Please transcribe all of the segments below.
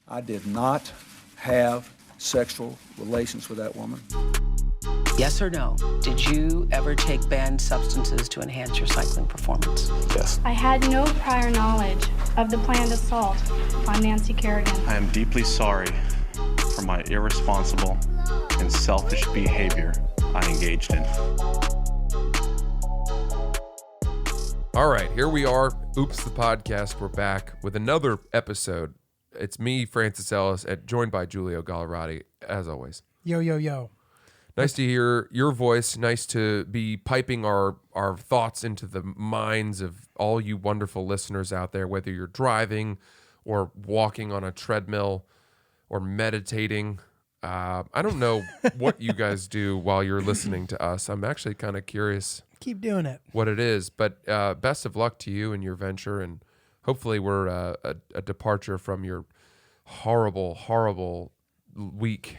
I did not have sexual relations with that woman. Yes or no? Did you ever take banned substances to enhance your cycling performance? Yes. I had no prior knowledge of the planned assault on Nancy Kerrigan. I am deeply sorry for my irresponsible and selfish behavior I engaged in. All right, here we are. Oops, the podcast. We're back with another episode. It's me, Francis Ellis, joined by Giulio Gallerati, as always. Yo, yo, yo. Nice to hear your voice. Nice to be piping our thoughts into the minds of all you wonderful listeners out there, whether you're driving or walking on a treadmill or meditating. I don't know what you guys do while you're listening to us. I'm actually kind of curious. Keep doing it. What it is. But best of luck to you and your venture. And hopefully we're a departure from your horrible, horrible week.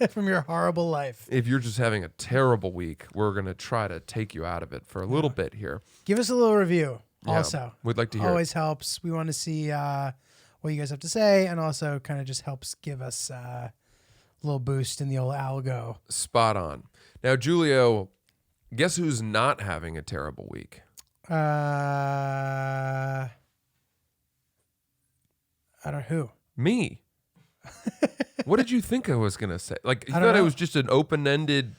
From your horrible life. If you're just having a terrible week, we're going to try to take you out of it for a little bit here. Give us a little review also. Yeah, we'd like to hear Always helps. We want to see what you guys have to say, and also kind of just helps give us a little boost in the old algo. Spot on. Now, Giulio, guess who's not having a terrible week? I don't know who. Me. What did you think I was going to say? Like, you I don't thought I know. was just an open-ended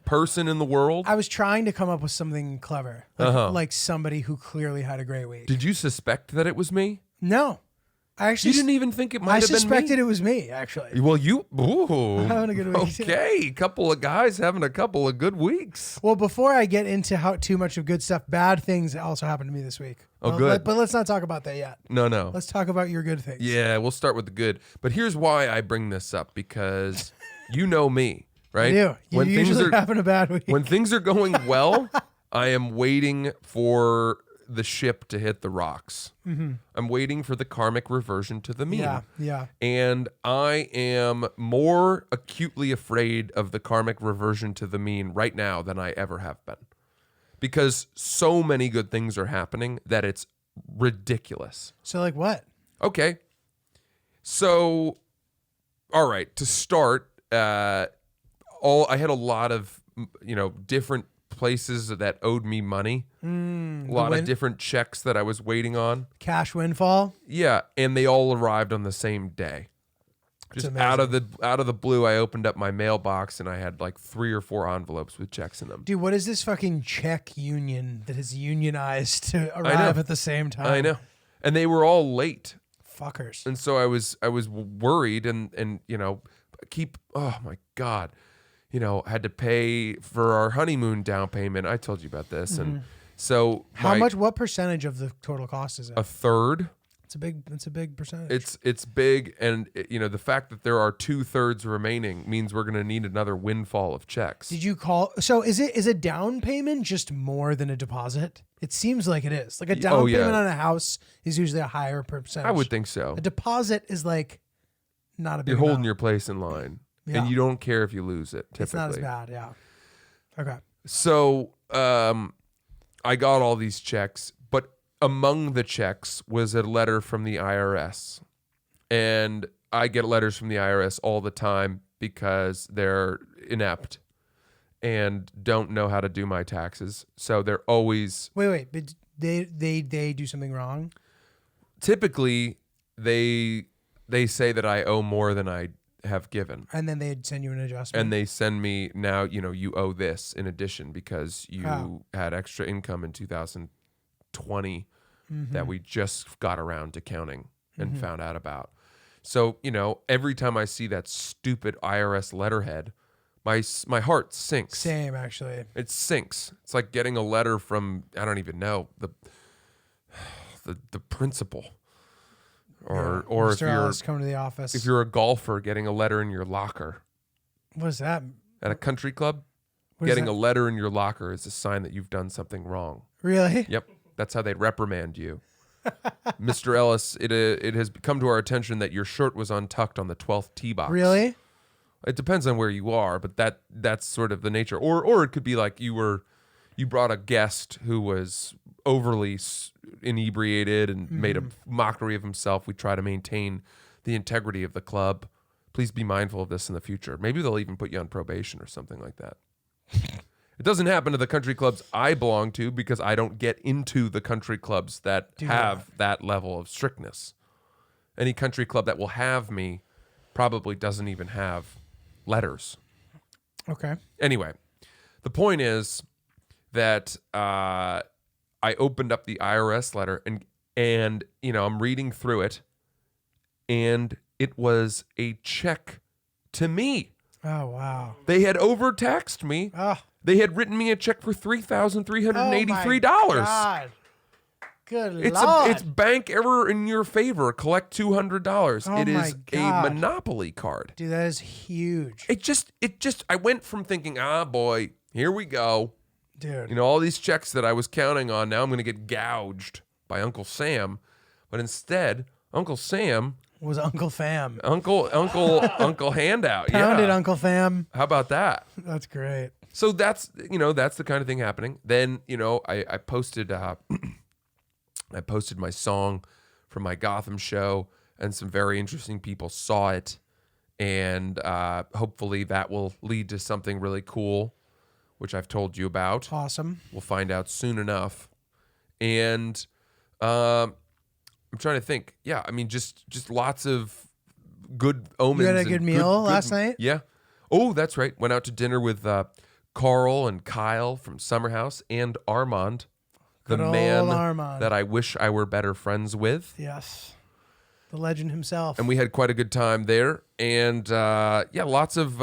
person in the world? I was trying to come up with something clever, like somebody who clearly had a great week. Did you suspect that it was me? No. I actually You didn't even think it might I have been me? suspected it was me, actually. Well, ooh. I'm having a good week. Okay, couple of guys having a couple of good weeks. Well, before I get into how too much of good stuff, bad things also happened to me this week. Oh, Well, good. But let's not talk about that yet. No. Let's talk about your good things. Yeah, we'll start with the good. But here's why I bring this up, because you know me, right? I do. You usually having a bad week. When things are going well, I am waiting for the ship to hit the rocks. Mm-hmm. I'm waiting for the karmic reversion to the mean. Yeah. And I am more acutely afraid of the karmic reversion to the mean right now than I ever have been. Because so many good things are happening that it's ridiculous. So like what? Okay. So, all right, to start, I had a lot of, different places that owed me money. A lot of different checks that I was waiting on. Cash windfall? Yeah, and they all arrived on the same day. Just out of the blue, I opened up my mailbox and I had like 3 or 4 envelopes with checks in them. Dude, what is this fucking check union that is unionized to arrive at the same time? I know. And they were all late. Fuckers. And so I was worried and oh my God. Had to pay for our honeymoon down payment. I told you about this. Mm-hmm. And so what percentage of the total cost is it? A third. It's a big percentage. It's big. And the fact that there are 2/3 remaining means we're going to need another windfall of checks. Did you call? So is a down payment just more than a deposit? It seems like it is. Like a down payment on a house is usually a higher percentage. I would think so. A deposit is like not a big You're holding amount. your place in line. Yeah. And you don't care if you lose it, typically. It's not as bad, yeah. Okay. So I got all these checks, but among the checks was a letter from the IRS. And I get letters from the IRS all the time because they're inept and don't know how to do my taxes. So they're always... Wait, but they do something wrong? Typically, they say that I owe more than I have given. And then they'd send you an adjustment. And they send me now, you owe this in addition because you had extra income in 2020 that we just got around to counting and found out about. So, every time I see that stupid IRS letterhead, my heart sinks. Same, actually. It sinks. It's like getting a letter from, I don't even know, the principal. Or if you're come to the office. If you're a golfer, getting a letter in your locker. What is that? At a country club, getting a letter in your locker is a sign that you've done something wrong. Really? Yep. That's how they reprimand you. Mr. Ellis, it has come to our attention that your shirt was untucked on the 12th tee box. Really? It depends on where you are, but that's sort of the nature. Or it could be like you brought a guest who was overly inebriated and made a mockery of himself. We try to maintain the integrity of the club. Please be mindful of this in the future. Maybe they'll even put you on probation or something like that. It doesn't happen to the country clubs I belong to because I don't get into the country clubs that have that level of strictness. Any country club that will have me probably doesn't even have letters. Okay. Anyway, the point is that I opened up the IRS letter and I'm reading through it, and it was a check to me. Oh, wow. They had overtaxed me. Oh. They had written me a check for $3,383. God. Good It's Lord. it's bank error in your favor. Collect $200. Oh It my is God. a Monopoly card. Dude, that is huge. It just I went from thinking, boy, here we go. Dude. All these checks that I was counting on, now I'm going to get gouged by Uncle Sam. But instead, Uncle Sam Was Uncle Fam. Uncle handout. Pounded Yeah. Uncle Fam. How about that? That's great. So that's the kind of thing happening. Then I posted I posted my song from my Gotham show, and some very interesting people saw it, and hopefully that will lead to something really cool, which I've told you about. Awesome. We'll find out soon enough. And I'm trying to think. Yeah, I mean, just lots of good omens. You had a and good meal last night? Yeah. Oh, that's right. Went out to dinner with Carl and Kyle from Summer House and Armand, the Good old man Armand. that I wish I were better friends with. Yes. The legend himself. And we had quite a good time there. And lots of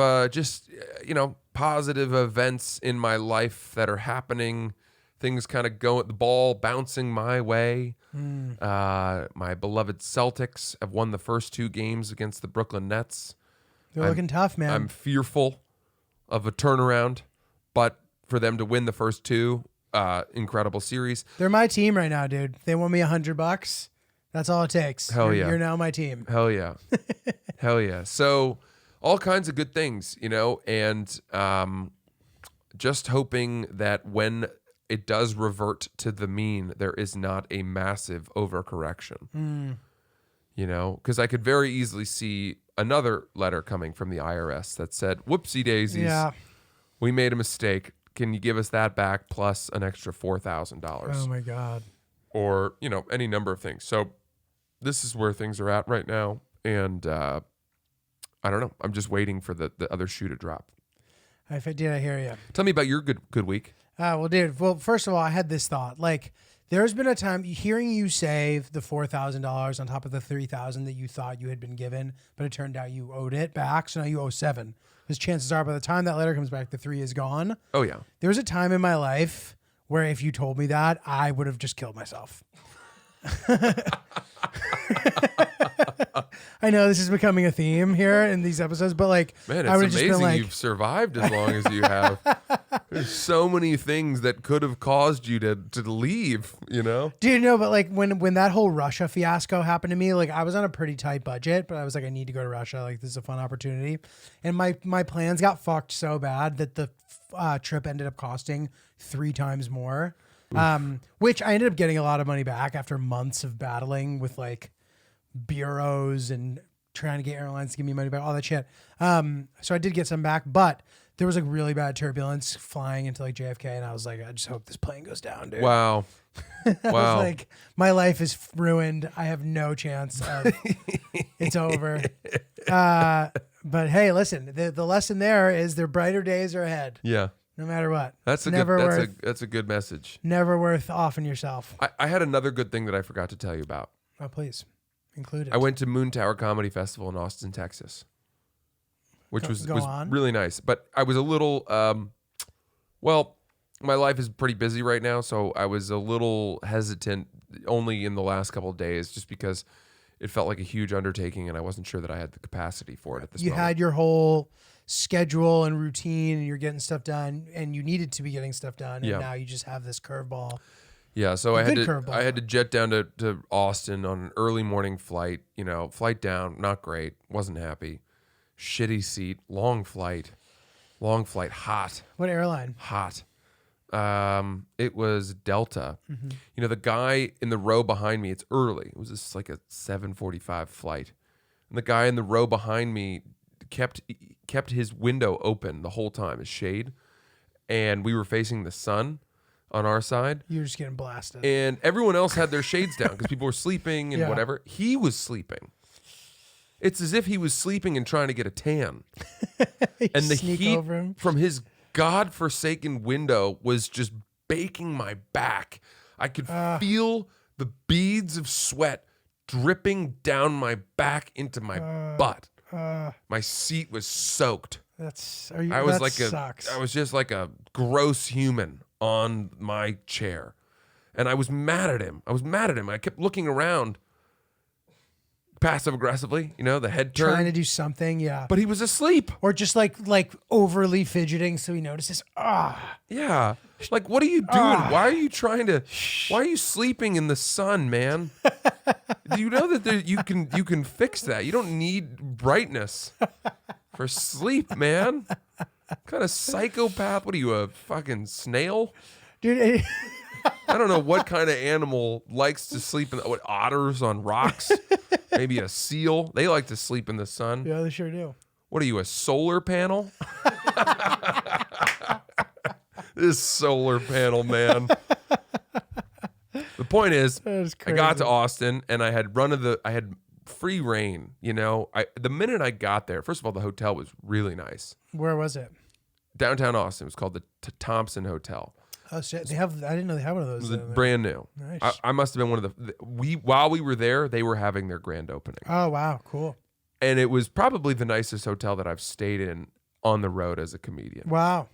positive events in my life that are happening. Things kind of go, the ball bouncing my way. My beloved Celtics have won the first 2 games against the Brooklyn Nets. They're looking tough, man. I'm fearful of a turnaround, but for them to win the first 2, incredible series. They're my team right now, dude. They won me $100. That's all it takes. Hell yeah. You're now my team. Hell yeah. Hell yeah. So all kinds of good things, and just hoping that when it does revert to the mean, there is not a massive overcorrection. Because I could very easily see another letter coming from the IRS that said, whoopsie daisies, Yeah. we made a mistake. Can you give us that back plus an extra $4,000? Oh my God. Or, any number of things. So this is where things are at right now. And I don't know. I'm just waiting for the other shoe to drop. I hear you. Tell me about your good week. Well, dude. Well, first of all, I had this thought. Like, there's been a time hearing you say the $4,000 on top of the $3,000 that you thought you had been given, but it turned out you owed it back. So now you owe $7,000. Because chances are, by the time that letter comes back, the $3,000 is gone. Oh yeah. There was a time in my life where if you told me that, I would have just killed myself. I know this is becoming a theme here in these episodes, but Man, I would it's have just been amazing you've survived as long as you have. There's so many things that could have caused you to leave, Dude, no, but when that whole Russia fiasco happened to me, I was on a pretty tight budget, but I was like, I need to go to Russia. This is a fun opportunity. And my plans got fucked so bad that the trip ended up costing 3 times more, which I ended up getting a lot of money back after months of battling with bureaus and trying to get airlines to give me money back, all that shit. So I did get some back, but there was really bad turbulence flying into JFK, and I was like, I just hope this plane goes down, dude. Wow. I Wow. was like, my life is ruined. I have no chance of it's over. But hey, listen, the lesson there is their brighter days are ahead. Yeah. No matter what. That's that's a good message. Never worth offing yourself. I had another good thing that I forgot to tell you about. Oh, please. Include it. I went to Moon Tower Comedy Festival in Austin, Texas, which was on. really nice. But I was a little, my life is pretty busy right now, so I was a little hesitant only in the last couple of days just because it felt like a huge undertaking and I wasn't sure that I had the capacity for it at this moment. You had your whole schedule and routine and you're getting stuff done and you needed to be getting stuff done, and now you just have this curveball. Yeah, so I had curveball. to jet down to Austin on an early morning flight. Flight down, not great. Wasn't happy. Shitty seat, long flight, hot. What airline? Hot. It was Delta. The guy in the row behind me. It's early. It was just a 7:45 flight. And the guy in the row behind me kept his window open the whole time, his shade. And we were facing the sun on our side. You're just getting blasted. And everyone else had their shades down because people were sleeping and Yeah. whatever. He was sleeping. It's as if he was sleeping and trying to get a tan. And the sneak heat over him. from his godforsaken window was just baking my back. I could feel the beads of sweat dripping down my back into my butt. My seat was soaked. I was just like a gross human on my chair. And I was mad at him. I kept looking around passive aggressively, the head turn. trying to do something, yeah. But he was asleep. Or just like overly fidgeting so he notices. Yeah. Like, what are you doing? Why are you sleeping in the sun, man? Do you know that you can fix that? You don't need brightness for sleep, man. What kind of psychopath? What are you, a fucking snail? Dude, I don't know what kind of animal likes to sleep otters on rocks? Maybe a seal. They like to sleep in the sun. yeah, they sure do. What are you, a solar panel? This solar panel, man. The point is, I got to Austin and I had free reign. The minute I got there, first of all, the hotel was really nice. Where was it? Downtown Austin. It was called the Thompson Hotel. Oh shit! I didn't know they had one of those. It was brand new. Nice. I must have been one of while we were there, they were having their grand opening. Oh wow, cool. And it was probably the nicest hotel that I've stayed in on the road as a comedian. Wow,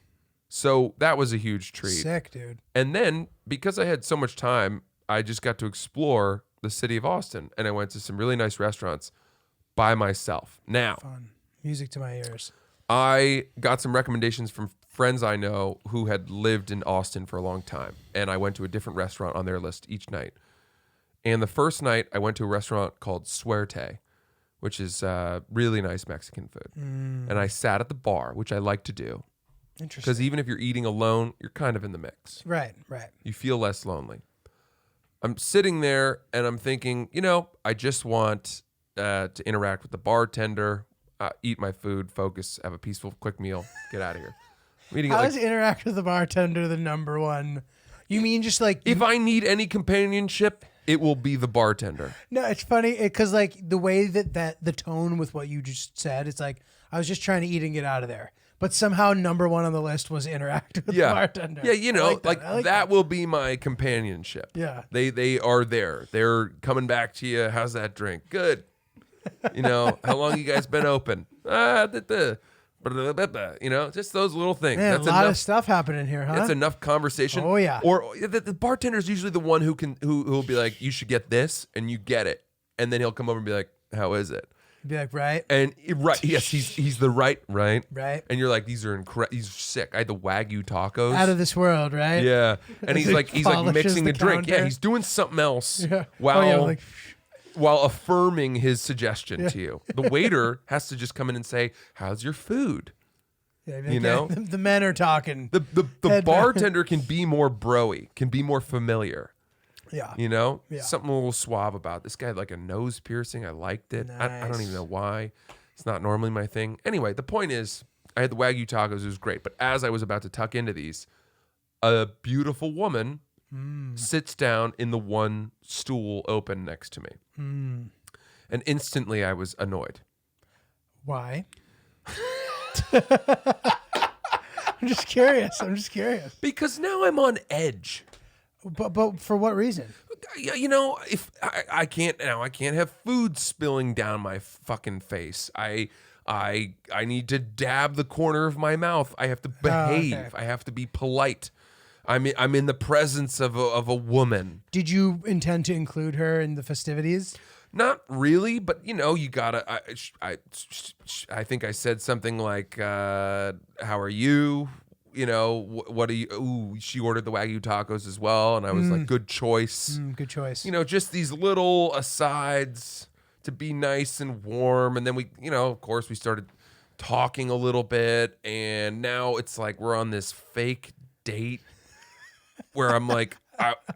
So that was a huge treat. sick, dude. And then because I had so much time, I just got to explore the city of Austin, and I went to some really nice restaurants by myself. Now, Fun music to my ears. I got some recommendations from friends I know who had lived in Austin for a long time, and I went to a different restaurant on their list each night. And the first night, I went to a restaurant called Suerte, which is really nice Mexican food. And I sat at the bar, which I like to do, Interesting. because even if you're eating alone, you're kind of in the mix. Right. You feel less lonely. I'm sitting there and I'm thinking, I just want to interact with the bartender, eat my food, focus, have a peaceful, quick meal, get out of here. I'm eating How does interact with the bartender the number one? You mean just like if I need any companionship, it will be the bartender. No, it's funny because like the way that the tone with what you just said, it's like I was just trying to eat and get out of there. But somehow number one on the list was interact with the bartender. Yeah, I like that will be my companionship. Yeah. They are there. They're coming back to you. How's that drink? Good. How long you guys been open? Just those little things. Man, That's a lot enough. of stuff happening here, huh? That's enough conversation. Oh, yeah. Or the bartender is usually the one who'll be like, you should get this, and you get it, and then he'll come over and be like, how is it? Be like, right? And yes, he's the right, Right. and you're like, these are sick. I had the Wagyu tacos. Out of this world, right? Yeah, and As he's he like polishes mixing the the drink. Yeah, counter. he's doing something else Yeah. while Oh, yeah, like, while affirming his suggestion to you. The waiter has to just come in and say, "How's your food?" yeah, be like, yeah, the men are talking. The bartender can be more broy, can be more familiar. Yeah. Yeah. Yeah. Something a little suave about this guy had like a nose piercing. I liked it. I don't Nice. even know why. It's not normally my thing. Anyway, the point is, I had the Wagyu tacos. It was great. But as I was about to tuck into these, a beautiful woman sits down in the one stool open next to me. And instantly I was annoyed. Why? I'm just curious. Because now I'm on edge. But for what reason? If I can't have food spilling down my fucking face. I need to dab the corner of my mouth. I have to behave. Okay. I have to be polite. I'm in the presence of a woman. Did you intend to include her in the festivities? Not really, but you gotta. I think I said something like, "How are you?" What are you? Ooh, she ordered the Wagyu tacos as well, and I was like, "Good choice." Good choice. Just these little asides to be nice and warm, and then we, of course, we started talking a little bit, and now it's like we're on this fake date where I'm like,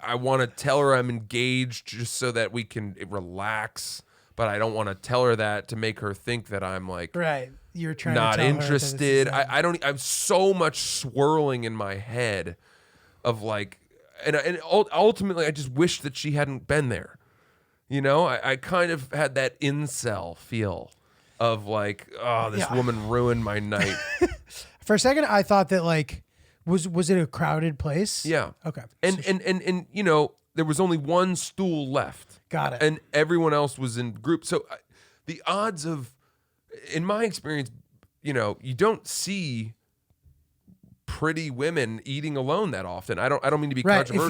I want to tell her I'm engaged just so that we can relax. but I don't want to tell her that to make her think that I'm like Right. You're trying not to tell her that this is interested. a- I'm so much swirling in my head of like, and ultimately I just wish that she hadn't been there. You know, I kind of had that incel feel of like, oh, this Yeah. woman ruined my night. For a second, I thought that like, was it a crowded place? Yeah. Okay. And you know, there was only one stool left. Got it. And everyone else was in groups. So the odds of, in my experience, you know, you don't see pretty women eating alone that often. I don't mean to be Right. controversial. It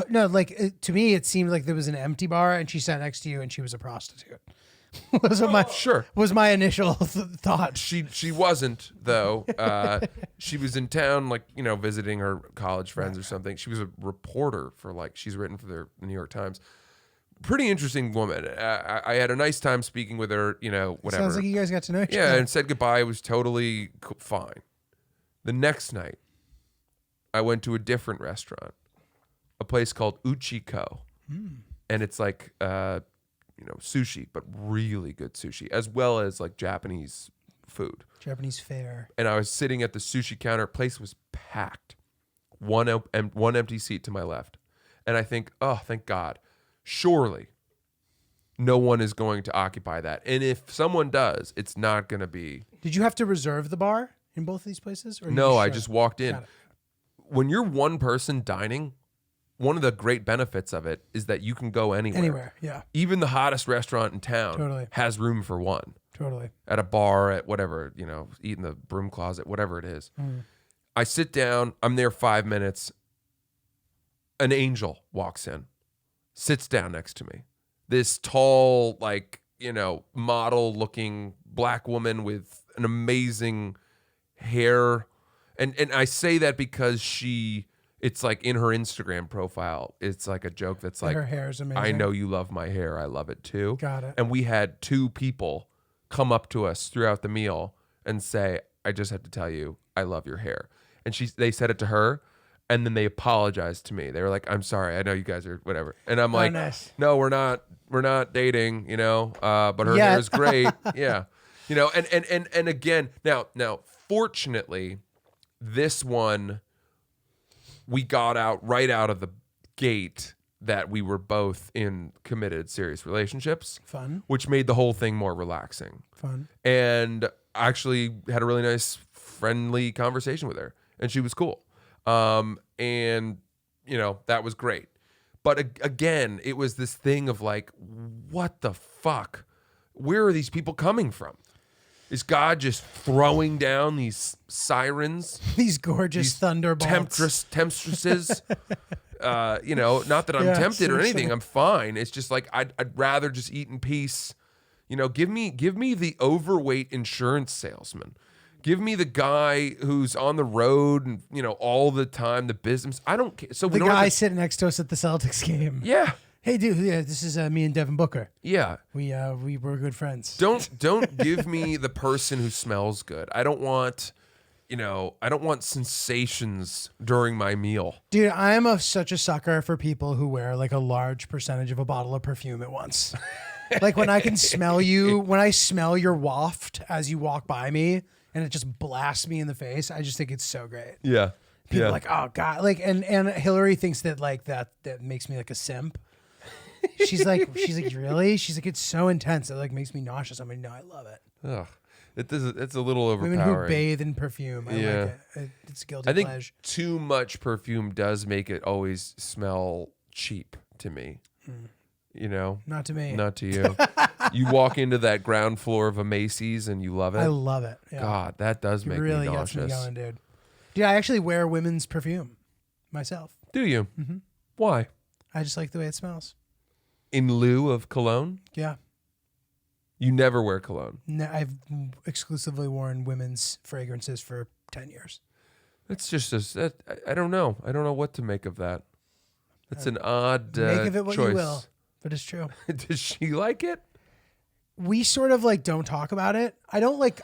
feels like to me, it seemed like there was an empty bar and she sat next to you and she was a prostitute. Was my initial thought. She wasn't though. She was in town, like, you know, visiting her college friends or something. She was a reporter for like, she's written for the New York Times. Pretty interesting woman. I had a nice time speaking with her. You know, whatever. Sounds like you guys got to know each Yeah, other. and said goodbye. It was totally fine. The next night, I went to a different restaurant, a place called Uchiko, and it's like you know, sushi, but really good sushi, as well as like Japanese food. Japanese fare. And I was sitting at the sushi counter. Place was packed. One empty seat to my left, and I think, oh, thank God. Surely, no one is going to occupy that, and if someone does, it's not going to be. Did you have to reserve the bar in both of these places? Or No, I showed just up? walked in. Got it. When you're one person dining, one of the great benefits of it is that you can go anywhere. Anywhere, yeah, Even the hottest restaurant in town Totally. has room for one. totally. At a bar, at whatever, you know, eat in the broom closet, whatever it is. Mm. I sit down, I'm there 5 minutes. An angel walks in, sits down next to me. This tall, like, you know, model looking black woman with an amazing hair. And I say that because it's like in her Instagram profile, it's like a joke that's like, Her hair is amazing. I know you love my hair. I love it too. Got it. And we had 2 people come up to us throughout the meal and say, I just have to tell you, I love your hair. And they said it to her, and then they apologized to me. They were like, I'm sorry. I know you guys are whatever. And I'm like, nice. no, we're not dating, you know, but her Yeah. hair is great. Yeah. You know, and again, now, fortunately, this one, we got right out of the gate that we were both in committed, serious relationships. Fun. Which made the whole thing more relaxing. Fun. And I actually had a really nice, friendly conversation with her, and she was cool. And, you know, that was great. But again, it was this thing of like, what the fuck? Where are these people coming from? Is God just throwing down these sirens? These gorgeous thunderbolts. Temptresses? You know, not that I'm Yeah, tempted or anything. seriously. I'm fine. It's just like, I'd rather just eat in peace. You know, give me the overweight insurance salesman. Give me the guy who's on the road and, you know, all the time, the business. I don't care. So we The don't guy have to, sitting next to us at the Celtics game. yeah. Hey, dude. Yeah, this is me and Devin Booker. Yeah. We were good friends. Don't give me the person who smells good. I don't want, you know, sensations during my meal. Dude, I am such a sucker for people who wear like a large percentage of a bottle of perfume at once. Like when I can smell you, when I smell your waft as you walk by me and it just blasts me in the face, I just think it's so great. Yeah. People yeah. are like, oh God. Like, and Hillary thinks that like that makes me like a simp. She's like, really? She's like, it's so intense. It like makes me nauseous. I'm like, no, I love it. Ugh. It's a little overpowering. Women who bathe in perfume. I Yeah. like it. It's a guilty I think pleasure. too much perfume does make it always smell cheap to me. You know, Not to me. not to you. You walk into that ground floor of a Macy's and you love it. I love it. Yeah. God, that does It make really me gets me nauseous. going, dude. Dude, I actually wear women's perfume myself. Do you? Why? I just like the way it smells. In lieu of cologne? Yeah. You never wear cologne. No, I've exclusively worn women's fragrances for 10 years. That's just I don't know. I don't know what to make of that. It's an odd Make of it what choice. you will, but it's true. Does she like it? We sort of like don't talk about it. I don't like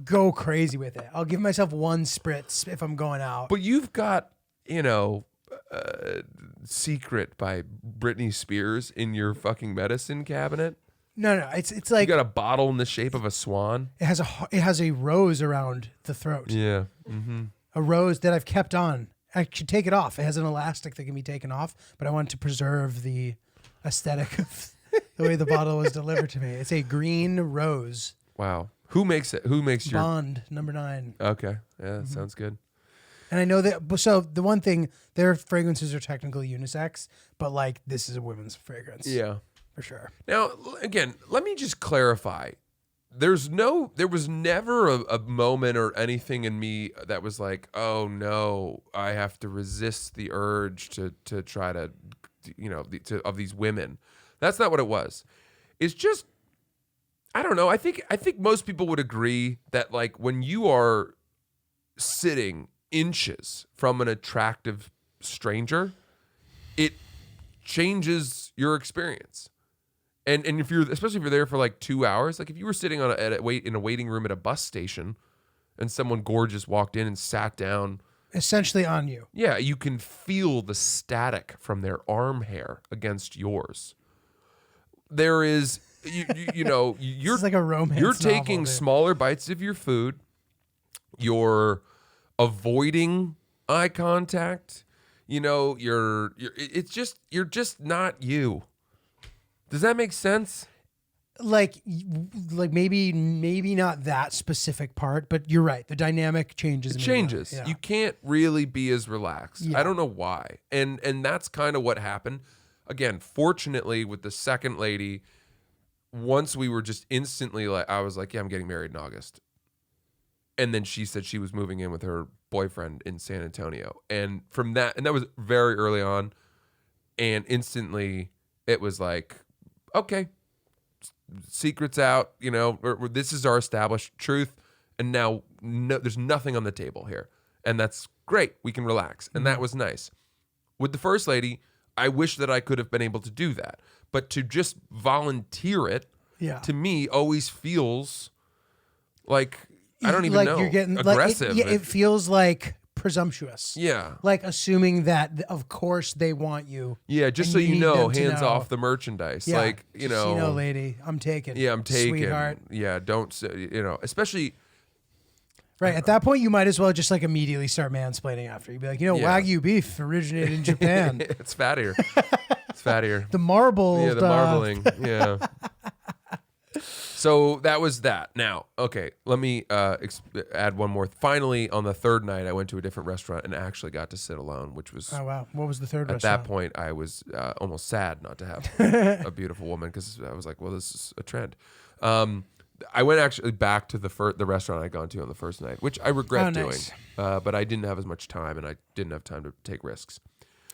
go crazy with it. I'll give myself one spritz if I'm going out. But you've got, you know, Secret by Britney Spears in your fucking medicine cabinet? No, it's You like got a bottle in the shape of a swan? it has a rose around the throat. Yeah. A rose that I've kept on. I should take it off. It has an elastic that can be taken off, but I want to preserve the aesthetic of the way the bottle was delivered to me. It's a green rose. Wow. Who makes it? Who makes your... Bond number 9. Okay. Yeah, that sounds good. And I know that. So the one thing, their fragrances are technically unisex, but like this is a women's fragrance. Yeah. For sure. Now, again, let me just clarify. There was never a moment or anything in me that was like, oh no, I have to resist the urge to try to, of these women. That's not what it was. It's just, I don't know. I think most people would agree that like when you are sitting inches from an attractive stranger, it changes your experience. And especially if you're there for like 2 hours, like if you were sitting in a waiting room at a bus station, and someone gorgeous walked in and sat down, Essentially on you. yeah, you can feel the static from their arm hair against yours. There is, you're It's like a romance. you're novel, taking dude. smaller bites of your food. You're avoiding eye contact. You're just not you. Does that make sense? like maybe not that specific part, but you're right. The dynamic changes. It changes. Yeah. You can't really be as relaxed. Yeah. I don't know why. And that's kind of what happened. Again, fortunately with the second lady, once we were just instantly like, I was like, yeah, I'm getting married in August. And then she said she was moving in with her boyfriend in San Antonio. And from that, and that was very early on. And instantly it was like, okay, secret's out, this is our established truth. And now there's nothing on the table here. And that's great. We can relax. And that was nice. With the first lady, I wish that I could have been able to do that. But to just volunteer it, Yeah. to me, always feels like, I don't even like know, you're getting aggressive. Like, it feels like presumptuous. Yeah. Like assuming that of course they want you. Yeah, just and so you need know, them to hands know. off the merchandise. Yeah. Like, Just, lady, I'm taken. Yeah, I'm taken. Sweetheart. Yeah, don't say, especially, Right. At that point, you might as well just like immediately start mansplaining after. You'd be like, Yeah. Wagyu beef originated in Japan. it's fattier. It's fattier. The marbled. Yeah, the marbling. Yeah. So that was that. Now, okay, let me add one more. Finally, on the third night, I went to a different restaurant and actually got to sit alone, which was... Oh, wow. What was the third At restaurant? that point, I was almost sad not to have a beautiful woman, because I was like, well, this is a trend. I went actually back to the restaurant I'd gone to on the first night, which I regret nice. doing, but I didn't have as much time, and I didn't have time to take risks.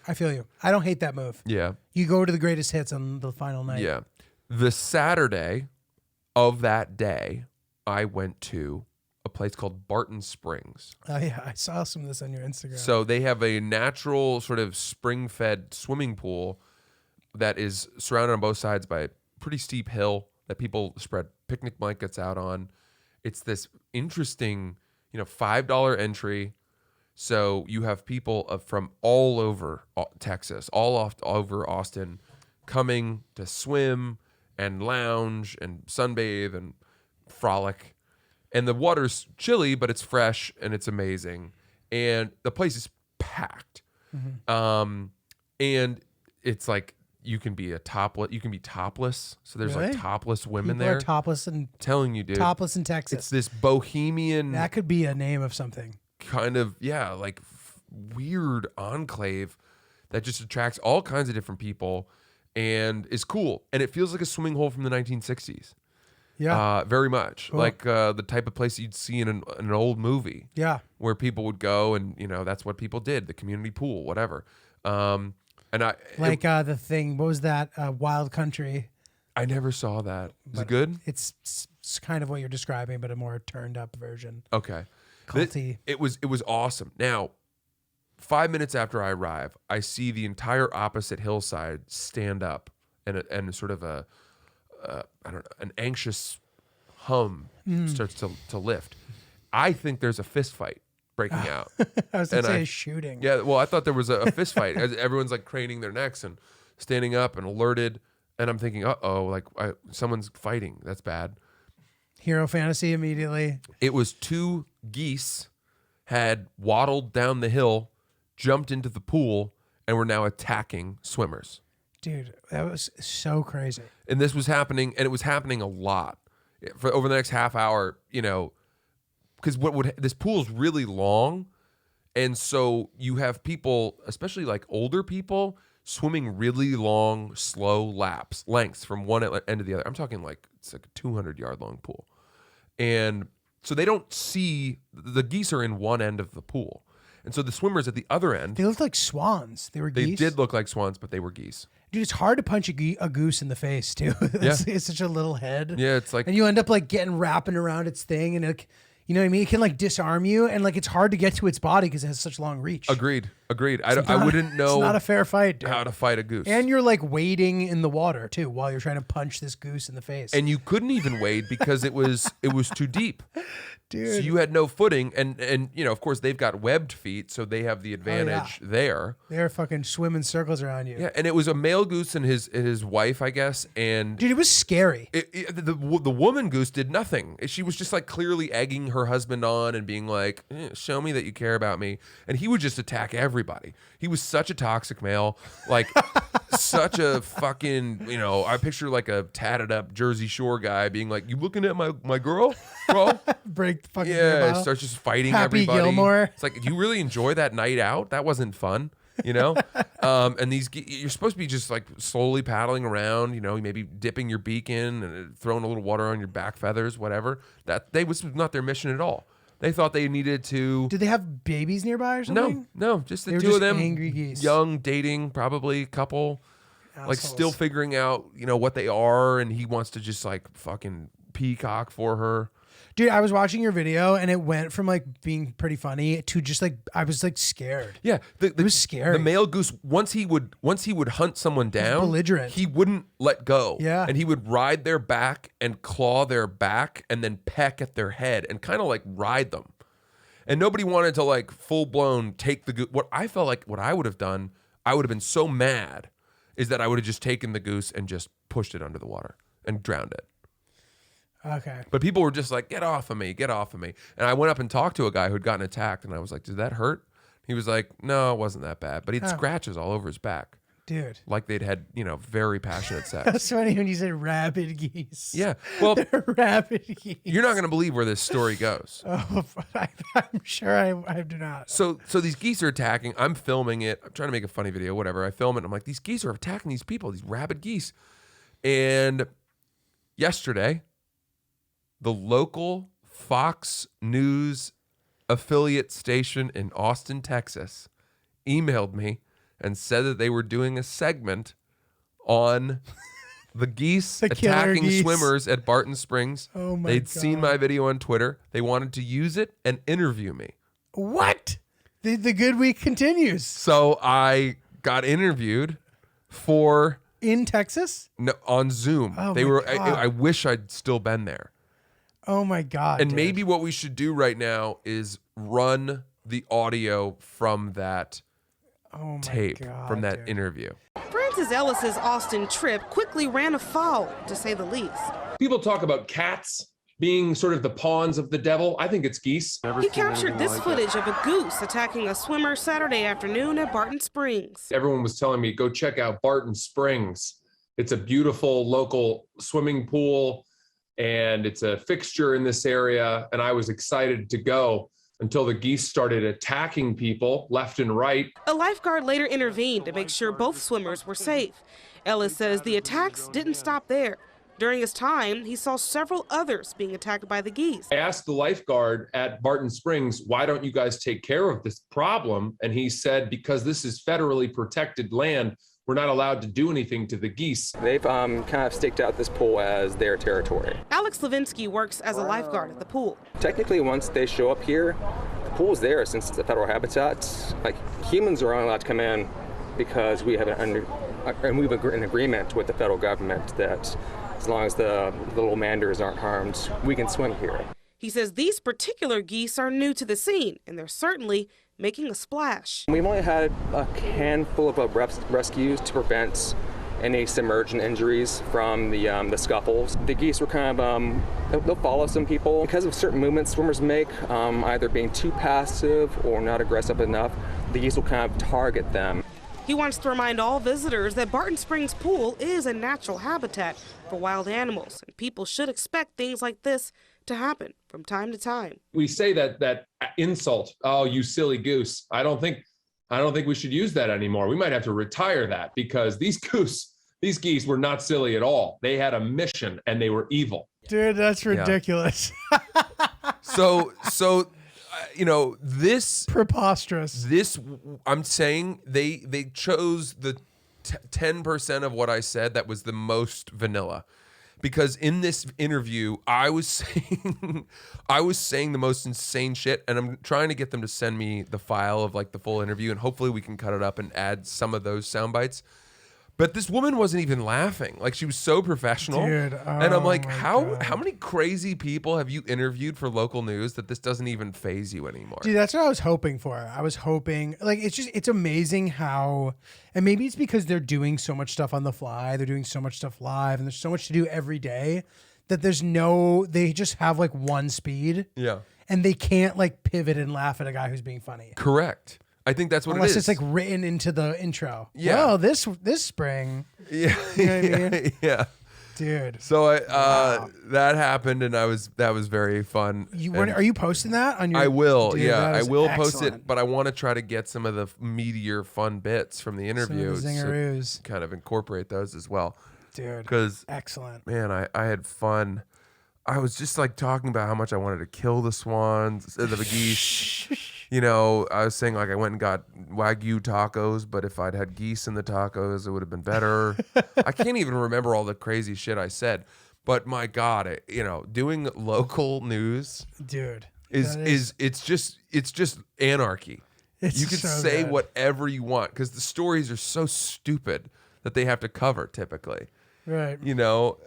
I feel you. I don't hate that move. Yeah. You go to the greatest hits on the final night. Yeah. The Saturday of that day, I went to a place called Barton Springs. Oh, yeah. I saw some of this on your Instagram. So they have a natural sort of spring-fed swimming pool that is surrounded on both sides by a pretty steep hill that people spread picnic blankets out on. It's this interesting, $5 entry. So you have people from all over Texas, all over Austin, coming to swim and lounge and sunbathe and frolic. And the water's chilly, but it's fresh and it's amazing. And the place is packed. Mm-hmm. And it's like, you can be topless. So there's Really? like topless women People there. are topless and Telling you, dude. topless in Texas. It's this bohemian That could be a name of something. kind of, like weird enclave that just attracts all kinds of different people and is cool. And it feels like a swimming hole from the 1960s. Yeah. Very much. Cool. Like the type of place you'd see in an old movie. Yeah. Where people would go and, that's what people did. The community pool, whatever. And The thing, what was that? Wild Country. I never saw that. Is it good? It's kind of what you're describing, but a more turned up version. Okay. Culty. It was awesome. Now, 5 minutes after I arrive, I see the entire opposite hillside stand up and sort of I don't know, an anxious hum starts to lift. I think there's a fist fight breaking out. I was going to And say a shooting. Yeah, well, I thought there was a fist fight. Everyone's like craning their necks and standing up and alerted. And I'm thinking, like someone's fighting. That's bad. Hero fantasy immediately. It was 2 geese had waddled down the hill, jumped into the pool, and were now attacking swimmers. Dude, that was so crazy. And this was happening, and it was happening a lot for over the next half hour. Because this pool is really long, and so you have people, especially like older people, swimming really long, slow lengths from one end to the other. I'm talking like it's like a 200-yard long pool, and so they don't see the geese are in one end of the pool, and so the swimmers at the other end. They looked like swans. They were geese. They did look like swans, but they were geese. Dude, it's hard to punch a goose in the face too. It's such a little head. Yeah, it's like, and you end up like wrapping around its thing, and it, you know what I mean? It can like disarm you, and like it's hard to get to its body because it has such long reach. Agreed. I wouldn't know. It's not a fair fight, dude. How to fight a goose. And you're like wading in the water too while you're trying to punch this goose in the face. And you couldn't even wade because it was too deep. Dude. So you had no footing, and of course they've got webbed feet, so they have the advantage there. They're fucking swimming circles around you. Yeah, and it was a male goose and his wife, I guess, and dude, it was scary. The woman goose did nothing. She was just like clearly egging her husband on and being like, "Show me that you care about me," and he would just attack everybody. He was such a toxic male, like such a fucking, I picture like a tatted up Jersey Shore guy being like, "You looking at my girl, bro?" Break the fucking yeah, starts just fighting Happy everybody. Gilmore. It's like, do you really enjoy that night out? That wasn't fun, and you're supposed to be just like slowly paddling around, maybe dipping your beak in and throwing a little water on your back feathers, whatever. That was not their mission at all. They thought they needed to. Did they have babies nearby or something? No, just the They were two just of them, angry geese. young, dating, probably couple, like still figuring out, what they are, and he wants to just like fucking peacock for her. Dude, I was watching your video and it went from like being pretty funny to just like I was like scared. Yeah, it was scary. The male goose, once he would hunt someone down, belligerent. He wouldn't let go. Yeah, and he would ride their back and claw their back and then peck at their head and kind of like ride them. And nobody wanted to like full blown take the goose. What I felt like what I would have done, I would have been so mad, is that I would have just taken the goose and just pushed it under the water and drowned it. Okay. But people were just like, get off of me, get off of me. And I went up and talked to a guy who'd gotten attacked, and I was like, did that hurt? He was like, no, it wasn't that bad. But he had scratches all over his back. Dude. Like they'd had, very passionate sex. That's funny when you said rabid geese. Yeah. Well, they're rabid geese. You're not going to believe where this story goes. Oh, I'm sure I do not. So these geese are attacking. I'm filming it. I'm trying to make a funny video, whatever. I film it. And I'm like, these geese are attacking these people, these rabid geese. And yesterday, the local Fox News affiliate station in Austin, Texas, emailed me and said that they were doing a segment on the geese attacking geese. swimmers at Barton Springs. Oh my They'd God. seen my video on Twitter. They wanted to use it and interview me. What? The good week continues. So I got interviewed for In Texas? on Zoom. Oh They my were. God. I wish I'd still been there. Oh my God. And dude. maybe what we should do right now is run the audio from that oh my tape, God, from that dude. interview. Francis Ellis's Austin trip quickly ran afoul, to say the least. People talk about cats being sort of the pawns of the devil. I think it's geese. He captured this footage of a goose attacking a swimmer Saturday afternoon at Barton Springs. Everyone was telling me, go check out Barton Springs. It's a beautiful local swimming pool, and it's a fixture in this area. And I was excited to go until the geese started attacking people left and right. A lifeguard later intervened to make sure both swimmers were safe. Ellis says the attacks didn't stop there. During his time, he saw several others being attacked by the geese. I asked the lifeguard at Barton Springs, why don't you guys take care of this problem? And he said, because this is federally protected land, we're not allowed to do anything to the geese. They've kind of staked out this pool as their territory. Alex Levinsky works as a lifeguard at the pool. Technically, once they show up here, the pool's there since it's a federal habitat. Like, humans are only allowed to come in because we have an agreement with the federal government that as long as the little manders aren't harmed, we can swim here. He says these particular geese are new to the scene, and they're certainly making a splash. We've only had a handful of rescues to prevent any submergent injuries from the scuffles. The geese were kind of, they'll follow some people. Because of certain movements swimmers make, either being too passive or not aggressive enough, the geese will kind of target them. He wants to remind all visitors that Barton Springs Pool is a natural habitat for wild animals, and people should expect things like this to happen from time to time. We say that insult, oh, you silly goose. I don't think we should use that anymore. We might have to retire that, because these geese were not silly at all. They had a mission and they were evil. Dude, that's ridiculous. So this preposterous. This, I'm saying they chose the 10% of what I said that was the most vanilla. Because in this interview, I was saying the most insane shit, and I'm trying to get them to send me the file of like the full interview, and hopefully we can cut it up and add some of those sound bites. But this woman wasn't even laughing. Like, she was so professional. Dude, and I'm like, how God. many crazy people have you interviewed for local news that this doesn't even faze you anymore? Dude, that's what I was hoping for. I was hoping, like, it's amazing how, and maybe it's because they're doing so much stuff on the fly, they're doing so much stuff live, and there's so much to do every day that they just have like one speed. Yeah. And they can't like pivot and laugh at a guy who's being funny. Correct. I think that's what Unless it is. it's like written into the intro. Yeah. Well, this spring. Yeah. You know what I mean? Yeah. Dude. So that happened, and that was very fun. Are you posting that on your? I will. Dude, yeah, I will post excellent. it, but I want to try to get some of the meatier, fun bits from the interview, zingaroos. to kind of incorporate those as well. Dude, because excellent. Man, I had fun. I was just like talking about how much I wanted to kill the swans, the geese. You know, I was saying like I went and got Wagyu tacos, but if I'd had geese in the tacos, it would have been better. I can't even remember all the crazy shit I said, but my God, doing local news, dude, it's just anarchy. You can so say good. whatever you want because the stories are so stupid that they have to cover typically. Right. You know,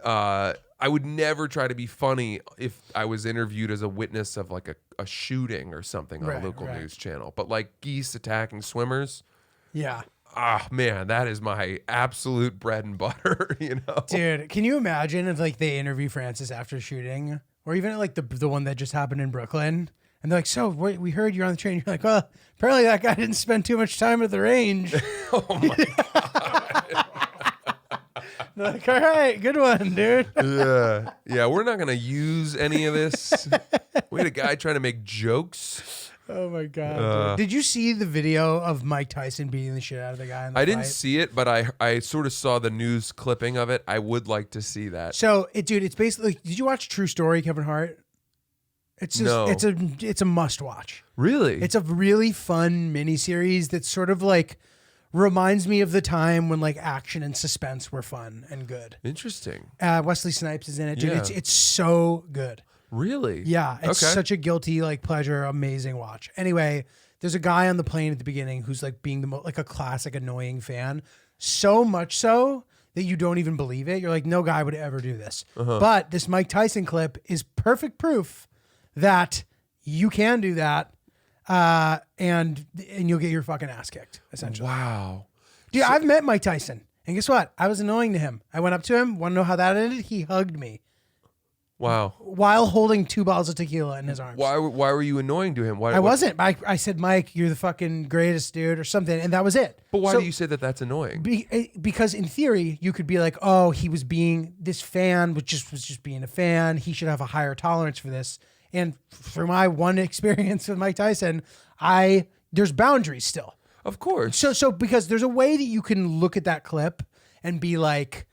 I would never try to be funny if I was interviewed as a witness of like a shooting or something on a local news channel. But like geese attacking swimmers. Yeah. Ah, man, that is my absolute bread and butter, you know? Dude, can you imagine if like they interview Francis after shooting, or even like the one that just happened in Brooklyn, and they're like, so we heard you're on the train. You're like, well, apparently that guy didn't spend too much time at the range. Oh my God. They're like, all right, good one, dude. Yeah, we're not gonna use any of this. We had a guy trying to make jokes. Oh my God. Did you see the video of Mike Tyson beating the shit out of the guy in the I fight? didn't see it, but I sort of saw the news clipping of it. I would like to see that. So it's basically, did you watch True Story, Kevin Hart? It's just, No. it's a must watch. Really? It's a really fun miniseries that sort of like reminds me of the time when like action and suspense were fun and good. Interesting. Wesley Snipes is in it, dude. Yeah. It's so good. Really? Yeah, it's Okay. such a guilty like pleasure, amazing watch. Anyway, there's a guy on the plane at the beginning who's like being like a classic annoying fan, so much so that you don't even believe it. You're like, no guy would ever do this. But this Mike Tyson clip is perfect proof that you can do that, and you'll get your fucking ass kicked, essentially. Wow. Dude, I've met Mike Tyson, and guess what? I was annoying to him. I went up to him. Want to know how that ended? He hugged me. Wow. While holding 2 bottles of tequila in his arms. Why were you annoying to him? Why, I wasn't. I said, Mike, you're the fucking greatest dude or something. And that was it. But why So- do you say that that's annoying? Because in theory, you could be like, oh, he was being, this fan was just being a fan. He should have a higher tolerance for this. And through my one experience with Mike Tyson, there's boundaries still. Of course. So because there's a way that you can look at that clip and be like,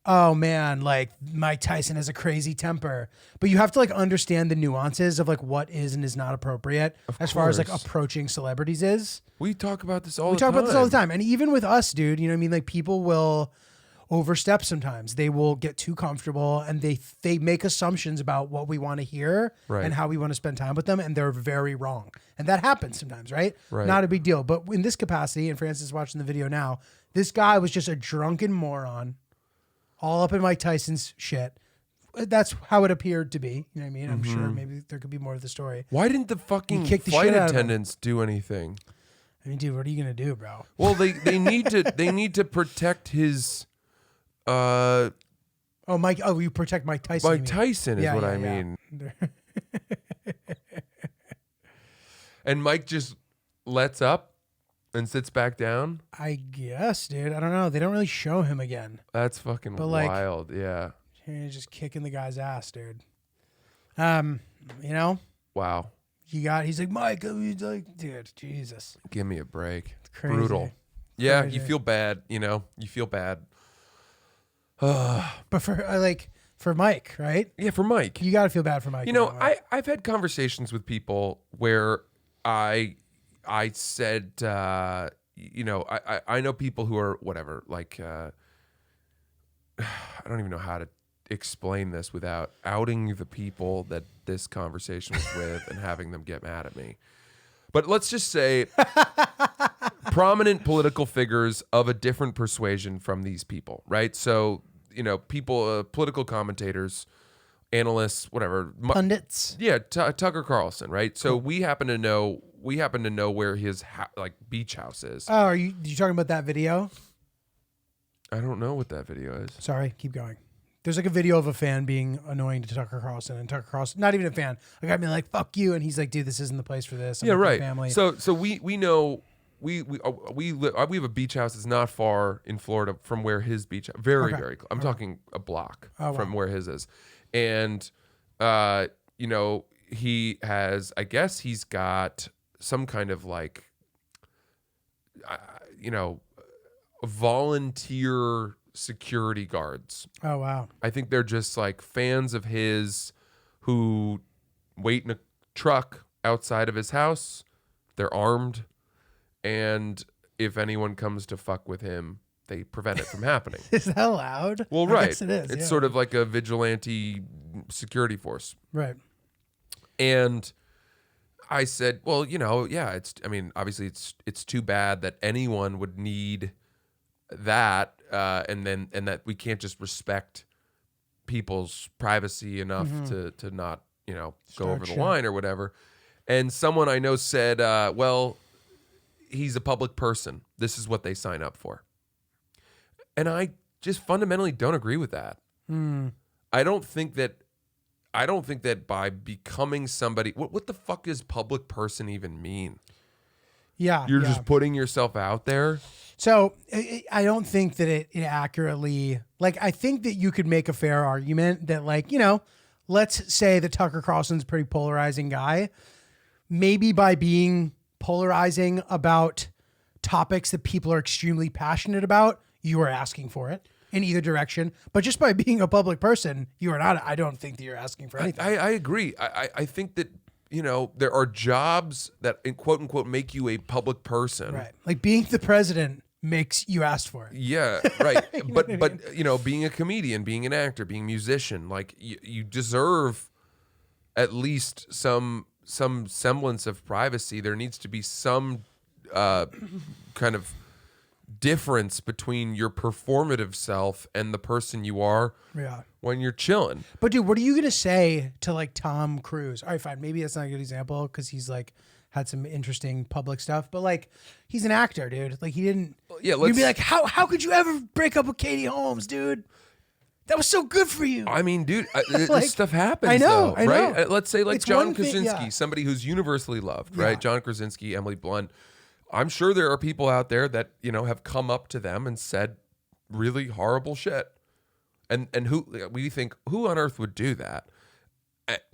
oh man, like Mike Tyson has a crazy temper, but you have to like understand the nuances of like what is and is not appropriate as far as like course. approaching celebrities is. We talk about this all We the talk time. about this all the time. And even with us, dude, you know what I mean? Like people will overstep sometimes. They will get too comfortable and they make assumptions about what we want to hear Right. and how we want to spend time with them. And they're very wrong. And that happens sometimes, right? Right. Not a big deal. But in this capacity, and Francis is watching the video now, this guy was just a drunken moron, all up in Mike Tyson's shit, that's how it appeared to be. You know what I mean? I'm Mm-hmm. sure maybe there could be more to the story. Why didn't the fucking kicked the flight shit out of him. attendants do anything? I mean, dude, what are you gonna do, bro? Well, they need to protect his Oh, Mike. Oh, you protect Mike Tyson. Mike you mean. Tyson is Yeah, what yeah, I yeah. mean. And Mike just lets up and sits back down. I guess, dude. I don't know. They don't really show him again. That's fucking But, like, wild. Yeah. He's just kicking the guy's ass, dude. You know, Wow. he's like, Mike, he's like, dude, Jesus. Give me a break. It's crazy. brutal. Yeah, Crazy. you feel bad, you know. You feel bad. But for Mike, right? Yeah, for Mike. You got to feel bad for Mike. You in know, that way. I've had conversations with people where I said, you know, I know people who are whatever, like, I don't even know how to explain this without outing the people that this conversation was with and having them get mad at me. But let's just say prominent political figures of a different persuasion from these people, right? So, you know, people, political commentators, analysts, whatever. Pundits. Yeah, Tucker Carlson, right? So we happen to know where his beach house is. Oh, are you talking about that video? I don't know what that video is. Sorry, keep going. There's like a video of a fan being annoying to Tucker Carlson, and Tucker Carlson, not even a fan, a guy being like, "Fuck you," and he's like, "Dude, this isn't the place for this." I'm Yeah, with my right. Family. So we know we have a beach house that's not far in Florida from where his beach. Very Okay. very. I'm talking a block Oh, from wow. where his is, and you know, he has. I guess he's got some kind of like, you know, volunteer security guards. Oh wow. I think they're just like fans of his who wait in a truck outside of his house. They're armed, and if anyone comes to fuck with him, they prevent it from happening. Is that allowed? Well, I right. guess it is. It's yeah. sort of like a vigilante security force. right. And I said, well, you know, yeah, obviously it's too bad that anyone would need that, and that we can't just respect people's privacy enough to not, you know, go Start over the shit. line or whatever. And someone I know said, well, he's a public person. This is what they sign up for. And I just fundamentally don't agree with that. I don't think that by becoming somebody, what the fuck does public person even mean? Yeah. You're yeah. just putting yourself out there. So I don't think that it accurately, like, I think that you could make a fair argument that, like, you know, let's say that Tucker Carlson's a pretty polarizing guy. Maybe by being polarizing about topics that people are extremely passionate about, you are asking for it in either direction. But just by being a public person, you are not. I don't think that you're asking for anything. I agree. I think that, you know, there are jobs that, in quote unquote, make you a public person. Right. Like being the president makes you ask for it. Yeah, right. But you know, being a comedian, being an actor, being a musician, like you deserve at least some semblance of privacy. There needs to be some kind of difference between your performative self and the person you are Yeah. when you're chilling. But dude, what are you gonna say to like Tom Cruise? All right, fine. Maybe that's not a good example because he's like had some interesting public stuff. But like, he's an actor, dude. Like he didn't. Yeah, You'd be like, how could you ever break up with Katie Holmes, dude? That was so good for you. I mean, dude, Like, this stuff happens. I know, though, I right? know. Let's say like It's John one thing- Krasinski, yeah. somebody who's universally loved, Yeah. right? John Krasinski, Emily Blunt. I'm sure there are people out there that, you know, have come up to them and said really horrible shit. And who we think, who on earth would do that?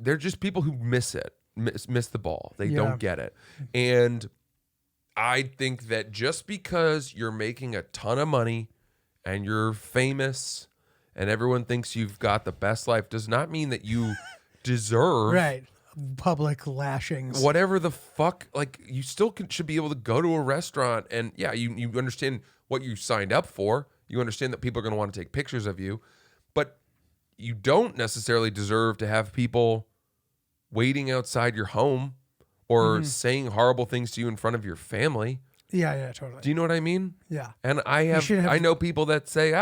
They're just people who miss it, miss the ball. They Yeah. don't get it. And I think that just because you're making a ton of money and you're famous and everyone thinks you've got the best life does not mean that you deserve Right. Public lashings. whatever the fuck. Like, you still should be able to go to a restaurant and yeah, you understand what you signed up for. You understand that people are going to want to take pictures of you, but you don't necessarily deserve to have people waiting outside your home or saying horrible things to you in front of your family. Yeah, totally. Do you know what I mean? Yeah. And should have- I know people that say,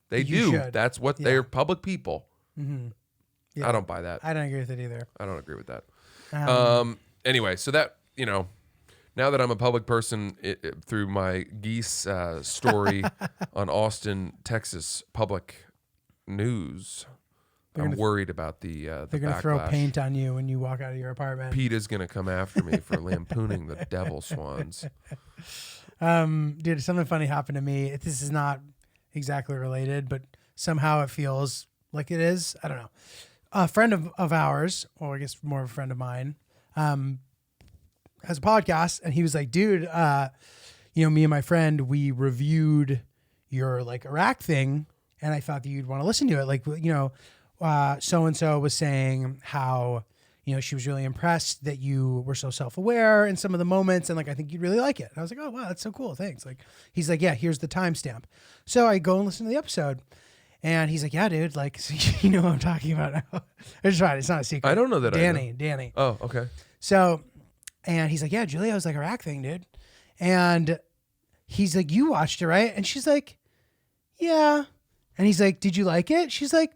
they You do. should. That's what Yeah. they're public people. I don't buy that. I don't agree with it either. I don't agree with that. Anyway, so that, now that I'm a public person through my Geese story on Austin, Texas public news, I'm worried about the They're going to throw paint on you when you walk out of your apartment. Pete is going to come after me for lampooning the devil swans. Dude, something funny happened to me. This is not exactly related, but somehow it feels like it is. I don't know. A friend of ours, or I guess more of a friend of mine, has a podcast, and he was like, dude, me and my friend, we reviewed your like Iraq thing, and I thought that you'd want to listen to it. Like, so-and-so was saying how, she was really impressed that you were so self-aware in some of the moments, and like, I think you'd really like it. And I was like, oh, wow, that's so cool. Thanks. Like, he's like, yeah, here's the timestamp. So I go and listen to the episode, and he's like, yeah, dude, like, so you know what I'm talking about now. It's fine. It's not a secret. I don't know that Danny. Oh, okay. So, and he's like, yeah, Julia was like Iraq thing, dude. And he's like, you watched it, right? And she's like, yeah. And he's like, did you like it? She's like,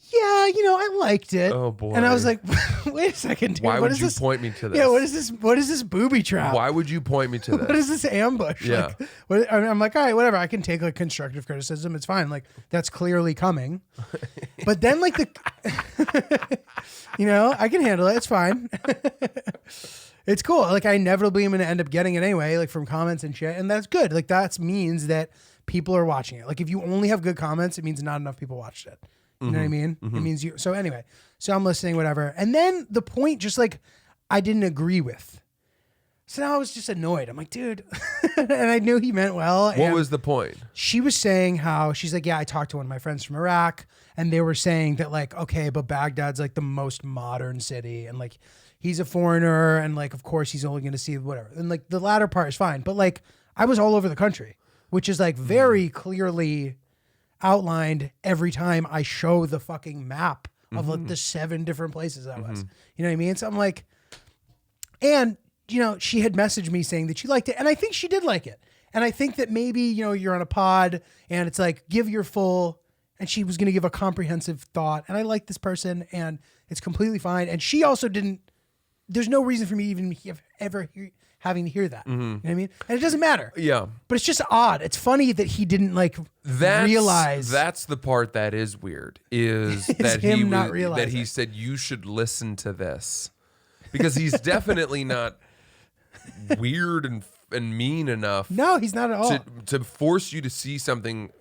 yeah, I liked it. Oh boy. And I was like, wait a second, dude. Why what would you this? point me to this? Yeah, what is this? What is this booby trap? Why would you point me to this? What is this ambush? Yeah. Like, I'm like, all right, whatever. I can take like constructive criticism. It's fine. Like, that's clearly coming. But then like I can handle it. It's fine. It's cool. Like, I inevitably am going to end up getting it anyway, like from comments and shit. And that's good. Like, that means that people are watching it. Like, if you only have good comments, it means not enough people watched it. You know what I mean? It means you. So anyway, so I'm listening, whatever. And then the point just like I didn't agree with. So now I was just annoyed. I'm like, dude. And I knew he meant well. What was the point? She was saying how she's like, yeah, I talked to one of my friends from Iraq, and they were saying that like, okay, but Baghdad's like the most modern city, and like he's a foreigner, and like of course he's only going to see whatever. And like the latter part is fine, but like I was all over the country, which is like very clearly outlined every time I show the fucking map of like the 7 different places I was. You know what I mean? So I'm like, and she had messaged me saying that she liked it, and I think she did like it. And I think that maybe, you're on a pod and it's like, give your full, and she was going to give a comprehensive thought, and I like this person and it's completely fine. And she also there's no reason for me even having to hear that. You know what I mean? And it doesn't matter. Yeah. But it's just odd. It's funny that he didn't realize. That's the part that is weird, is that him not realizing. that he said you should listen to this, because he's definitely not weird and mean enough. No, he's not at all. To force you to see something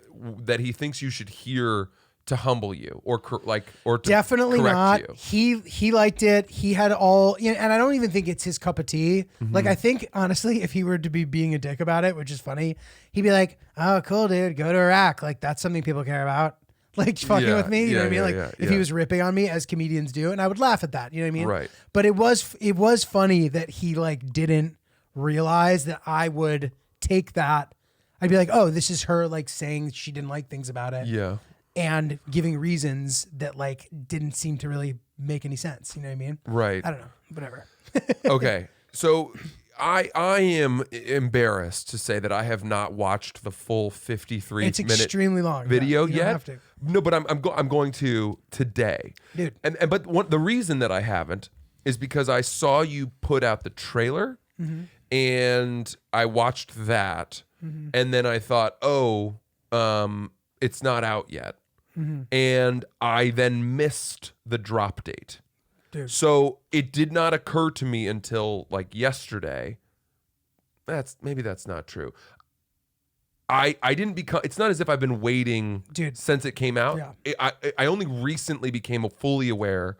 that he thinks you should hear to humble you or to definitely correct not. You. He liked it. He had all, and I don't even think it's his cup of tea. Like, I think honestly, if he were to be being a dick about it, which is funny, he'd be like, "Oh, cool, dude, go to Iraq. Like, that's something people care about." Like, fucking with me, you know what I mean? Like, if he was ripping on me, as comedians do, and I would laugh at that, you know what I mean? Right. But it was funny that he like didn't realize that I would take that. I'd be like, oh, this is her like saying she didn't like things about it. Yeah. And giving reasons that like didn't seem to really make any sense. You know what I mean? Right. I don't know. Whatever. Okay. So I am embarrassed to say that I have not watched the full 53-minute It's extremely long video you don't yet. have to. No, but I'm going to today, dude. But the reason that I haven't is because I saw you put out the trailer, and I watched that, and then I thought, it's not out yet, and I then missed the drop date. Dude. So it did not occur to me until like yesterday. Maybe that's not true. I didn't become. It's not as if I've been waiting, dude, since it came out. Yeah. I only recently became fully aware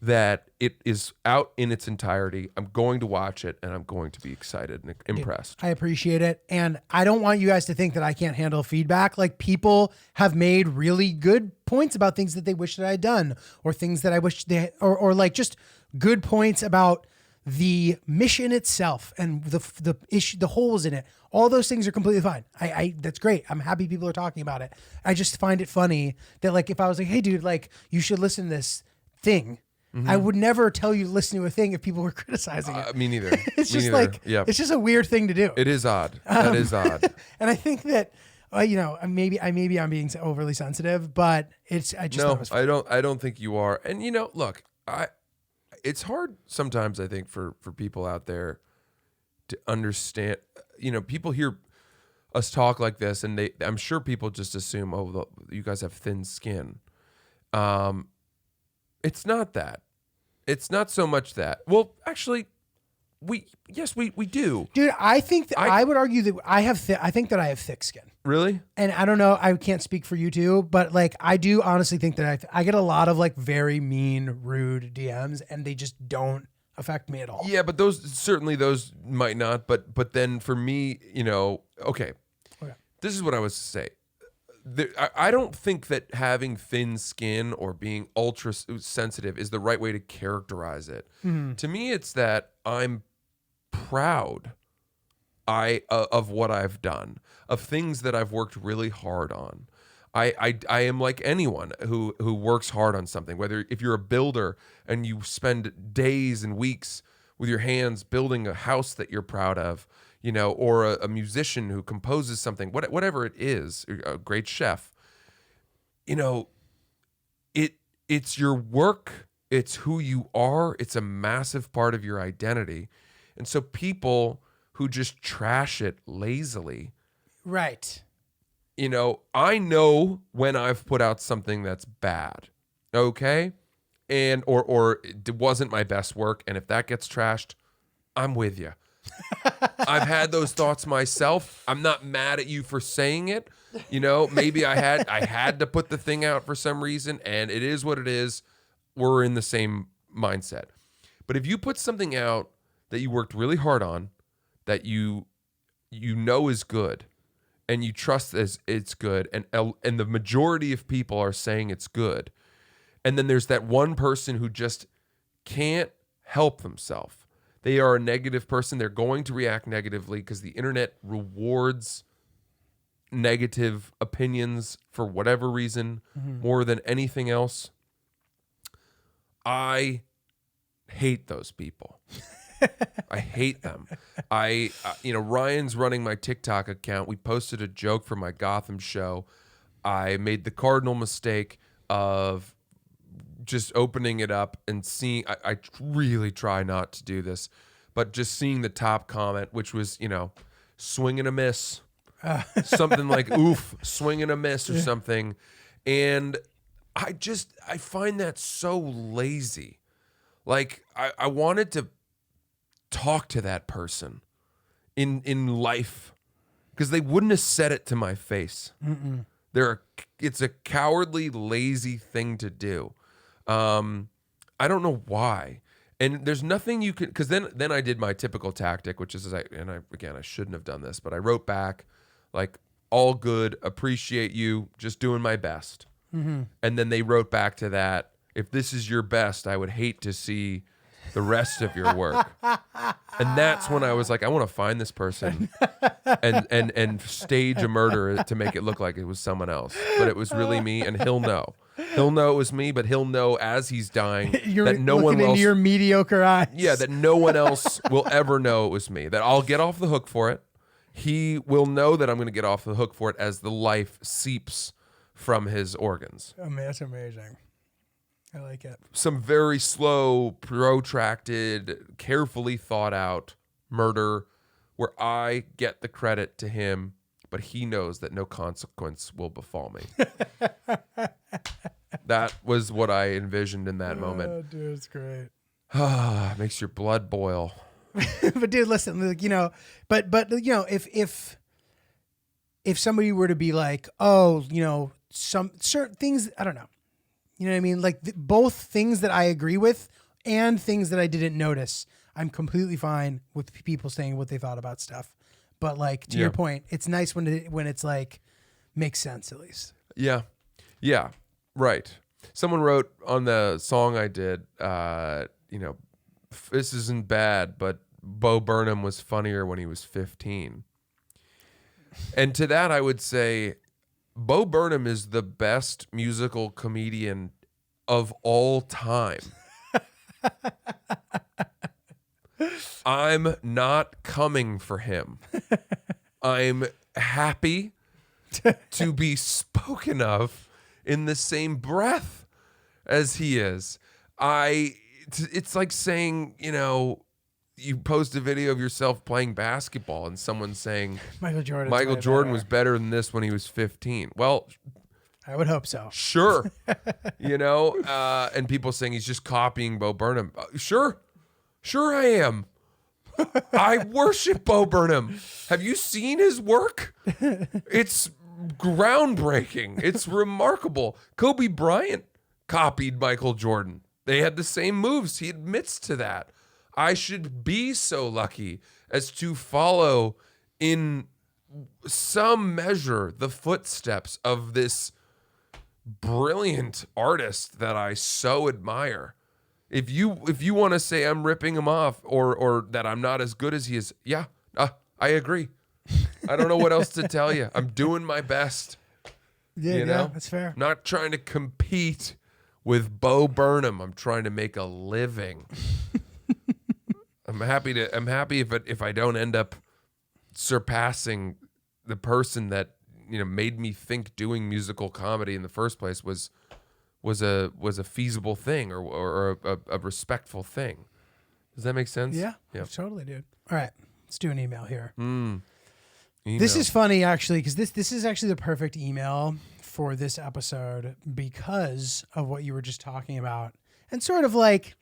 that it is out in its entirety. I'm going to watch it, and I'm going to be excited and impressed. I appreciate it. And I don't want you guys to think that I can't handle feedback. Like, people have made really good points about things that they wish that I had done, or things that I wish they, or like just good points about the mission itself and the issue, the holes in it. All those things are completely fine. That's great. I'm happy people are talking about it. I just find it funny that like, if I was like, hey dude, like you should listen to this thing, I would never tell you to listen to a thing if people were criticizing it. Me neither. It's just like, it's just a weird thing to do. It is odd. That is odd. And I think that maybe I'm being overly sensitive, but I just thought it No, was funny. I don't think you are. And look, it's hard sometimes, I think, for people out there to understand. People hear us talk like this, and I'm sure people just assume, oh, you guys have thin skin. It's not that. It's not so much that. Well, actually, we do. Dude, I think I would argue that I think that I have thick skin. Really? And I don't know, I can't speak for you two, but like I do honestly think that I get a lot of like very mean, rude DMs, and they just don't affect me at all. Yeah, but those might not. But then for me, okay. This is what I was to say. I don't think that having thin skin or being ultra sensitive is the right way to characterize it. To me, it's that I'm proud of what I've done, of things that I've worked really hard on. I am like anyone who works hard on something, whether if you're a builder and you spend days and weeks with your hands building a house that you're proud of, or a musician who composes something, whatever it is, a great chef, it's your work, it's who you are, it's a massive part of your identity. And so people who just trash it lazily. Right. I know when I've put out something that's bad. Okay? And or it wasn't my best work, and if that gets trashed, I'm with you. I've had those thoughts myself. I'm not mad at you for saying it. Maybe I had to put the thing out for some reason, and it is what it is. We're in the same mindset. But if you put something out that you worked really hard on, that you is good, and you trust as it's good, and the majority of people are saying it's good, and then there's that one person who just can't help themselves. They are a negative person. They're going to react negatively because the internet rewards negative opinions for whatever reason more than anything else. I hate those people. I hate them. Ryan's running my TikTok account. We posted a joke for my Gotham show. I made the cardinal mistake of just opening it up and seeing, I really try not to do this, but just seeing the top comment, which was, swing and a miss, something like, oof, swing and a miss or something. And I find that so lazy. Like I wanted to talk to that person in life because they wouldn't have said it to my face. It's a cowardly, lazy thing to do. I don't know why. And there's nothing you can, because then I did my typical tactic, which is, I shouldn't have done this, but I wrote back like, all good, appreciate you, just doing my best. And then they wrote back to that, if this is your best, I would hate to see the rest of your work. And that's when I was like, I want to find this person and stage a murder to make it look like it was someone else. But it was really me, and he'll know. He'll know it was me, but he'll know as he's dying that no one else. Looking into your mediocre eyes. Yeah, that no one else will ever know it was me. That I'll get off the hook for it. He will know that I'm going to get off the hook for it as the life seeps from his organs. Oh, man, that's amazing. I like it. Some very slow, protracted, carefully thought out murder where I get the credit to him, but he knows that no consequence will befall me. That was what I envisioned in that moment. Oh, dude, it's great. Makes your blood boil. But dude, listen, if somebody were to be like, oh, some certain things, I don't know. You know what I mean? Like both things that I agree with and things that I didn't notice. I'm completely fine with people saying what they thought about stuff. But like to your point, it's nice when it's like makes sense at least. Yeah. Yeah. Right. Someone wrote on the song I did, this isn't bad, but Bo Burnham was funnier when he was 15. And to that I would say, Bo Burnham is the best musical comedian of all time. I'm not coming for him. I'm happy to be spoken of in the same breath as he is. It's like saying, you post a video of yourself playing basketball and someone saying Michael Jordan was better than this when he was 15. Well, I would hope so. sure. And people saying he's just copying Bo Burnham. Sure I am. I worship Bo Burnham. Have you seen his work? It's groundbreaking. It's remarkable. Kobe Bryant copied Michael Jordan. They had the same moves. He admits to that. I should be so lucky as to follow in some measure the footsteps of this brilliant artist that I so admire. If you want to say I'm ripping him off or that I'm not as good as he is, I agree. I don't know what else to tell you. I'm doing my best. Yeah, that's fair. Not trying to compete with Bo Burnham. I'm trying to make a living. I'm happy if I don't end up surpassing the person that made me think doing musical comedy in the first place was a feasible thing or a respectful thing. Does that make sense? Yeah, Yep. totally, dude. All right, let's do an email here. Email. This is funny, actually, because this is actually the perfect email for this episode because of what you were just talking about. And sort of like,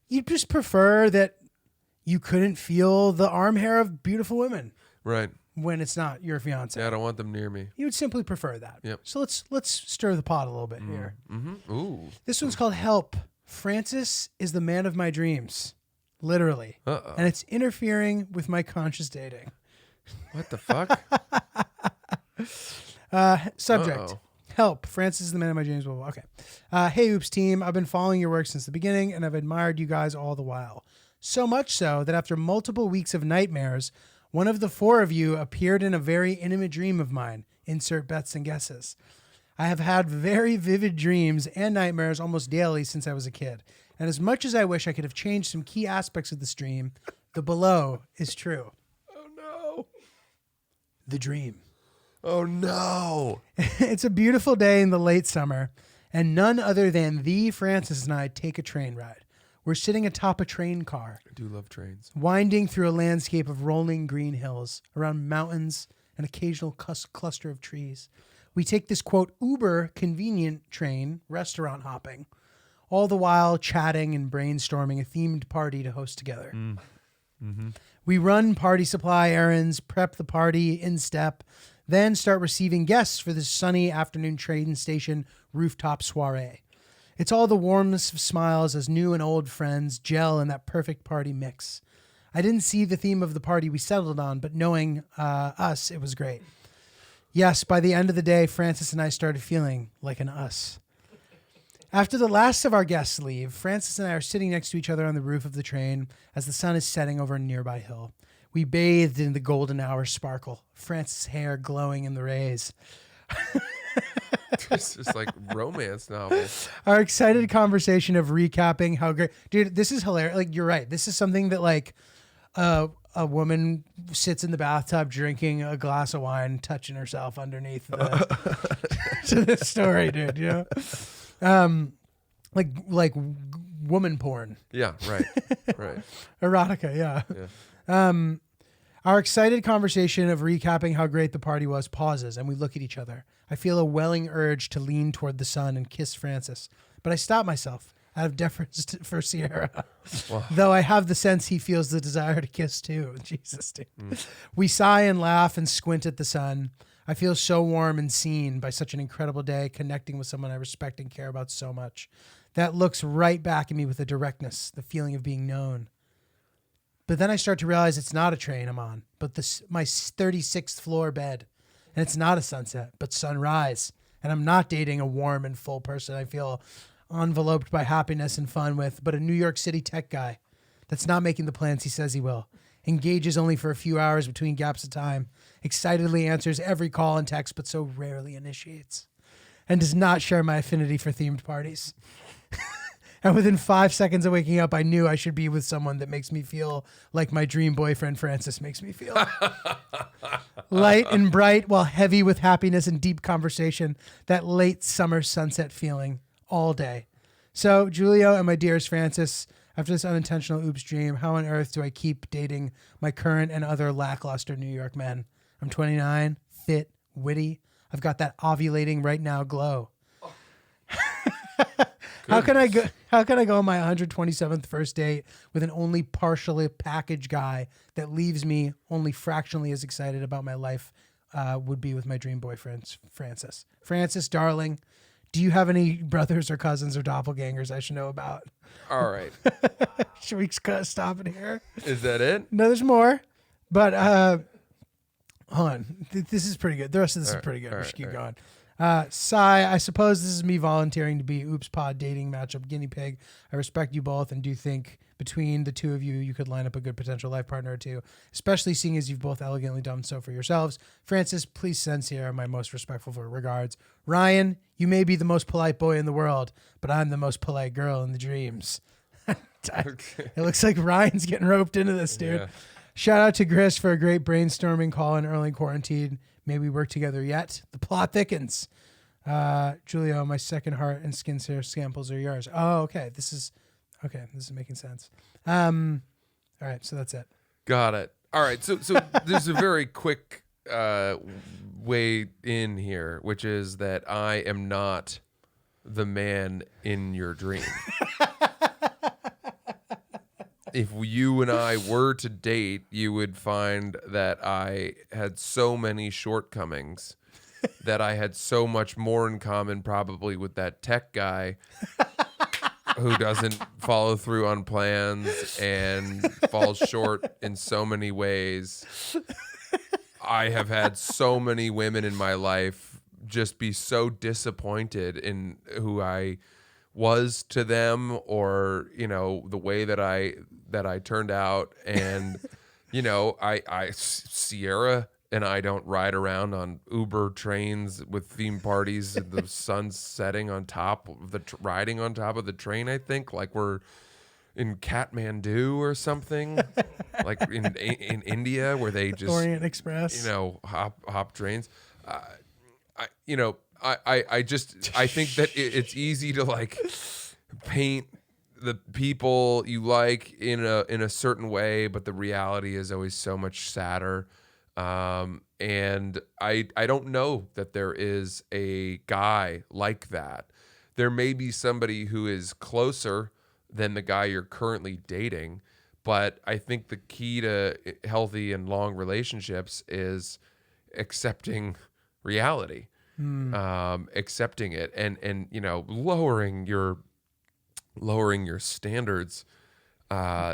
you just prefer that you couldn't feel the arm hair of beautiful women. Right. When it's not your fiance. Yeah, I don't want them near me. You would simply prefer that. Yep. So let's stir the pot a little bit here. Mm-hmm. Ooh. This one's called Help. Francis is the man of my dreams. Literally. Uh-oh. And it's interfering with my conscious dating. What the fuck? Subject. Uh-oh. Help. Francis is the man of my dreams. Blah, blah, blah. Okay. Hey, Oops team. I've been following your work since the beginning, and I've admired you guys all the while. So much so that after multiple weeks of nightmares, one of the four of you appeared in a very intimate dream of mine. Insert bets and guesses. I have had very vivid dreams and nightmares almost daily since I was a kid. And as much as I wish I could have changed some key aspects of this dream, the below is true. Oh, no. The dream. Oh, no. It's a beautiful day in the late summer, and none other than the Francis and I take a train ride. We're sitting atop a train car. I do love trains. Winding through a landscape of rolling green hills, around mountains, an occasional cluster of trees. We take this, quote, uber convenient train, restaurant hopping, all the while chatting and brainstorming a themed party to host together. Mm-hmm. We run party supply errands, prep the party in step, then start receiving guests for this sunny afternoon train station rooftop soiree. It's all the warmest of smiles as new and old friends gel in that perfect party mix. I didn't see the theme of the party we settled on, but knowing us, it was great. Yes, by the end of the day, Francis and I started feeling like an us. After the last of our guests leave, Francis and I are sitting next to each other on the roof of the train as the sun is setting over a nearby hill. We bathed in the golden hour sparkle, Francis' hair glowing in the rays. It's just like romance novel. Our excited conversation of recapping how great, dude, this is hilarious. Like, you're right. This is something that like a woman sits in the bathtub drinking a glass of wine, touching herself underneath to this story, dude. You know, like woman porn. Yeah, right. Erotica, yeah. Our excited conversation of recapping how great the party was pauses, and we look at each other. I feel a welling urge to lean toward the sun and kiss Francis, but I stop myself out of deference for Sierra. Wow. Though I have the sense he feels the desire to kiss too. Jesus, dude. We sigh and laugh and squint at the sun. I feel so warm and seen by such an incredible day, connecting with someone I respect and care about so much. That looks right back at me with a directness, the feeling of being known. But then I start to realize it's not a train I'm on, but my 36th floor bed. And it's not a sunset, but sunrise. And I'm not dating a warm and full person I feel enveloped by happiness and fun with, but a New York City tech guy that's not making the plans he says he will. Engages only for a few hours between gaps of time. Excitedly answers every call and text, but so rarely initiates. And does not share my affinity for themed parties. And within 5 seconds of waking up, I knew I should be with someone that makes me feel like my dream boyfriend Francis makes me feel. Light and bright while heavy with happiness and deep conversation. That late summer sunset feeling all day. So, Julio and my dearest Francis, after this unintentional oops dream, how on earth do I keep dating my current and other lackluster New York men? I'm 29, fit, witty. I've got that ovulating right now glow. How can I go on my 127th first date with an only partially packaged guy that leaves me only fractionally as excited about my life would be with my dream boyfriend, Francis. Francis, darling, do you have any brothers or cousins or doppelgangers I should know about? All right. Should we stop it here? Is that it? No, there's more. But hold on. This is pretty good. The rest of this is pretty good. We should keep going. Sai, I suppose this is me volunteering to be Oops Pod dating matchup guinea pig. I respect you both and do think between the two of you, you could line up a good potential life partner or two, especially seeing as you've both elegantly done so for yourselves. Francis, please send Sierra my most respectful regards. Ryan, you may be the most polite boy in the world, but I'm the most polite girl in the dreams. It looks like Ryan's getting roped into this, dude. Yeah. Shout out to Chris for a great brainstorming call in early quarantine. May we work together yet? The plot thickens. Julio, my second heart and skin samples are yours. Oh, okay. This is making sense. All right, so that's it. Got it. All right. So there's a very quick way in here, which is that I am not the man in your dream. If you and I were to date, you would find that I had so many shortcomings, that I had so much more in common probably with that tech guy who doesn't follow through on plans and falls short in so many ways. I have had so many women in my life just be so disappointed in who I was to them, or the way that I turned out. And Sierra and I don't ride around on Uber trains with theme parties and the sun setting on top of riding on top of the train. I think like we're in Kathmandu or something, like in India, where they just Orient Express, hop trains. I think that it's easy to like paint the people you like in a certain way, but the reality is always so much sadder. And I don't know that there is a guy like that. There may be somebody who is closer than the guy you're currently dating, but I think the key to healthy and long relationships is accepting reality. Accepting it and lowering your standards.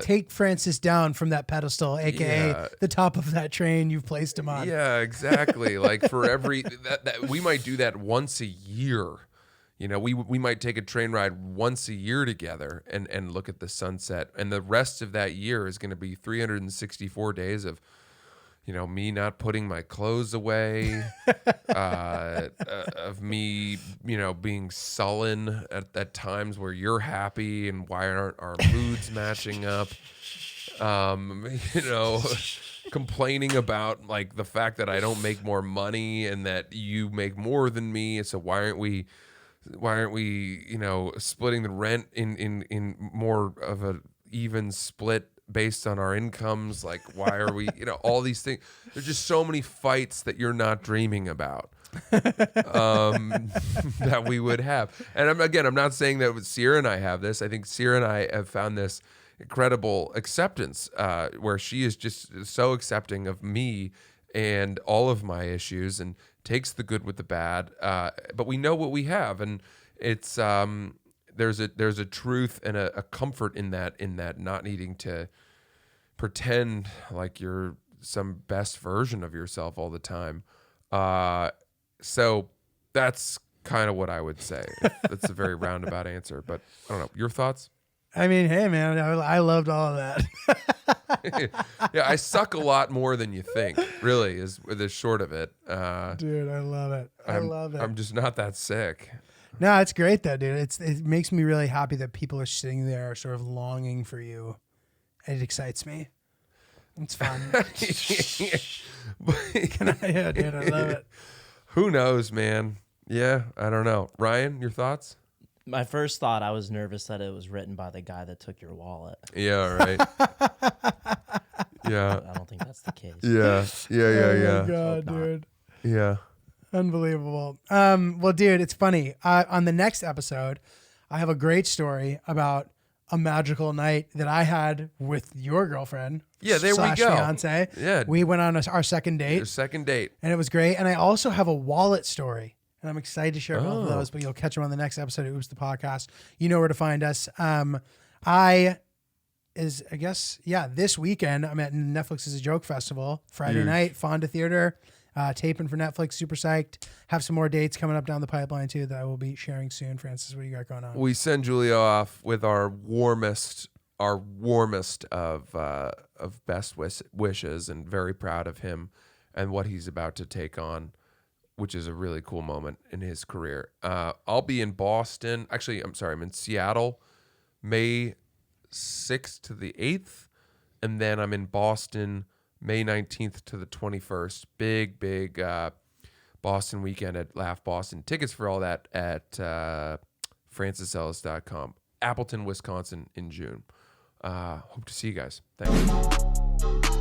Take Francis down from that pedestal, aka the top of that train you've placed him on. Yeah, exactly. Like for every that we might do that once a year. We might take a train ride once a year together and look at the sunset, and the rest of that year is going to be 364 days of me not putting my clothes away, of me, being sullen at times where you're happy, and why aren't our moods matching up? Complaining about like the fact that I don't make more money and that you make more than me. So why aren't we, splitting the rent in more of a even split based on our incomes? Like, why are we, all these things? There's just so many fights that you're not dreaming about, that we would have. And I'm not saying that Sierra and I have this. I think Sierra and I have found this incredible acceptance, where she is just so accepting of me and all of my issues and takes the good with the bad. But we know what we have, and it's, there's a truth and a comfort in that not needing to pretend like you're some best version of yourself all the time. So that's kind of what I would say. That's a very roundabout answer, but I don't know. Your thoughts? I mean, hey man, I loved all of that. Yeah, I suck a lot more than you think, really, is the short of it. Dude, I love it. I love it. I'm just not that sick. No, it's great though, dude. It makes me really happy that people are sitting there sort of longing for you. It excites me. It's fun. Yeah, dude, I love it. Who knows, man? Yeah, I don't know. Ryan, your thoughts? My first thought, I was nervous that it was written by the guy that took your wallet. Yeah, right. Yeah. I don't think that's the case. Yeah. Oh my God, dude. Yeah. Unbelievable. Well, dude, it's funny. On the next episode, I have a great story about a magical night that I had with your girlfriend. Yeah, there we slash go. Fiance. Yeah. We went on our second date. Your second date. And it was great. And I also have a wallet story. And I'm excited to share both of Oh. those, but you'll catch them on the next episode of Oops the Podcast. You know where to find us. This weekend I'm at Netflix's Joke Festival. Friday Huge. night, Fonda Theater, taping for Netflix. Super psyched. Have some more dates coming up down the pipeline too that I will be sharing soon. Francis, what do you got going on? We send Julio off with our warmest of best wishes, and very proud of him and what he's about to take on, which is a really cool moment in his career. I'll be in Boston. Actually, I'm in Seattle, May 6th to the 8th. And then I'm in Boston, May 19th to the 21st. Big Boston weekend at Laugh Boston. Tickets for all that at francisellis.com. Appleton, Wisconsin in June. Hope to see you guys. Thank you.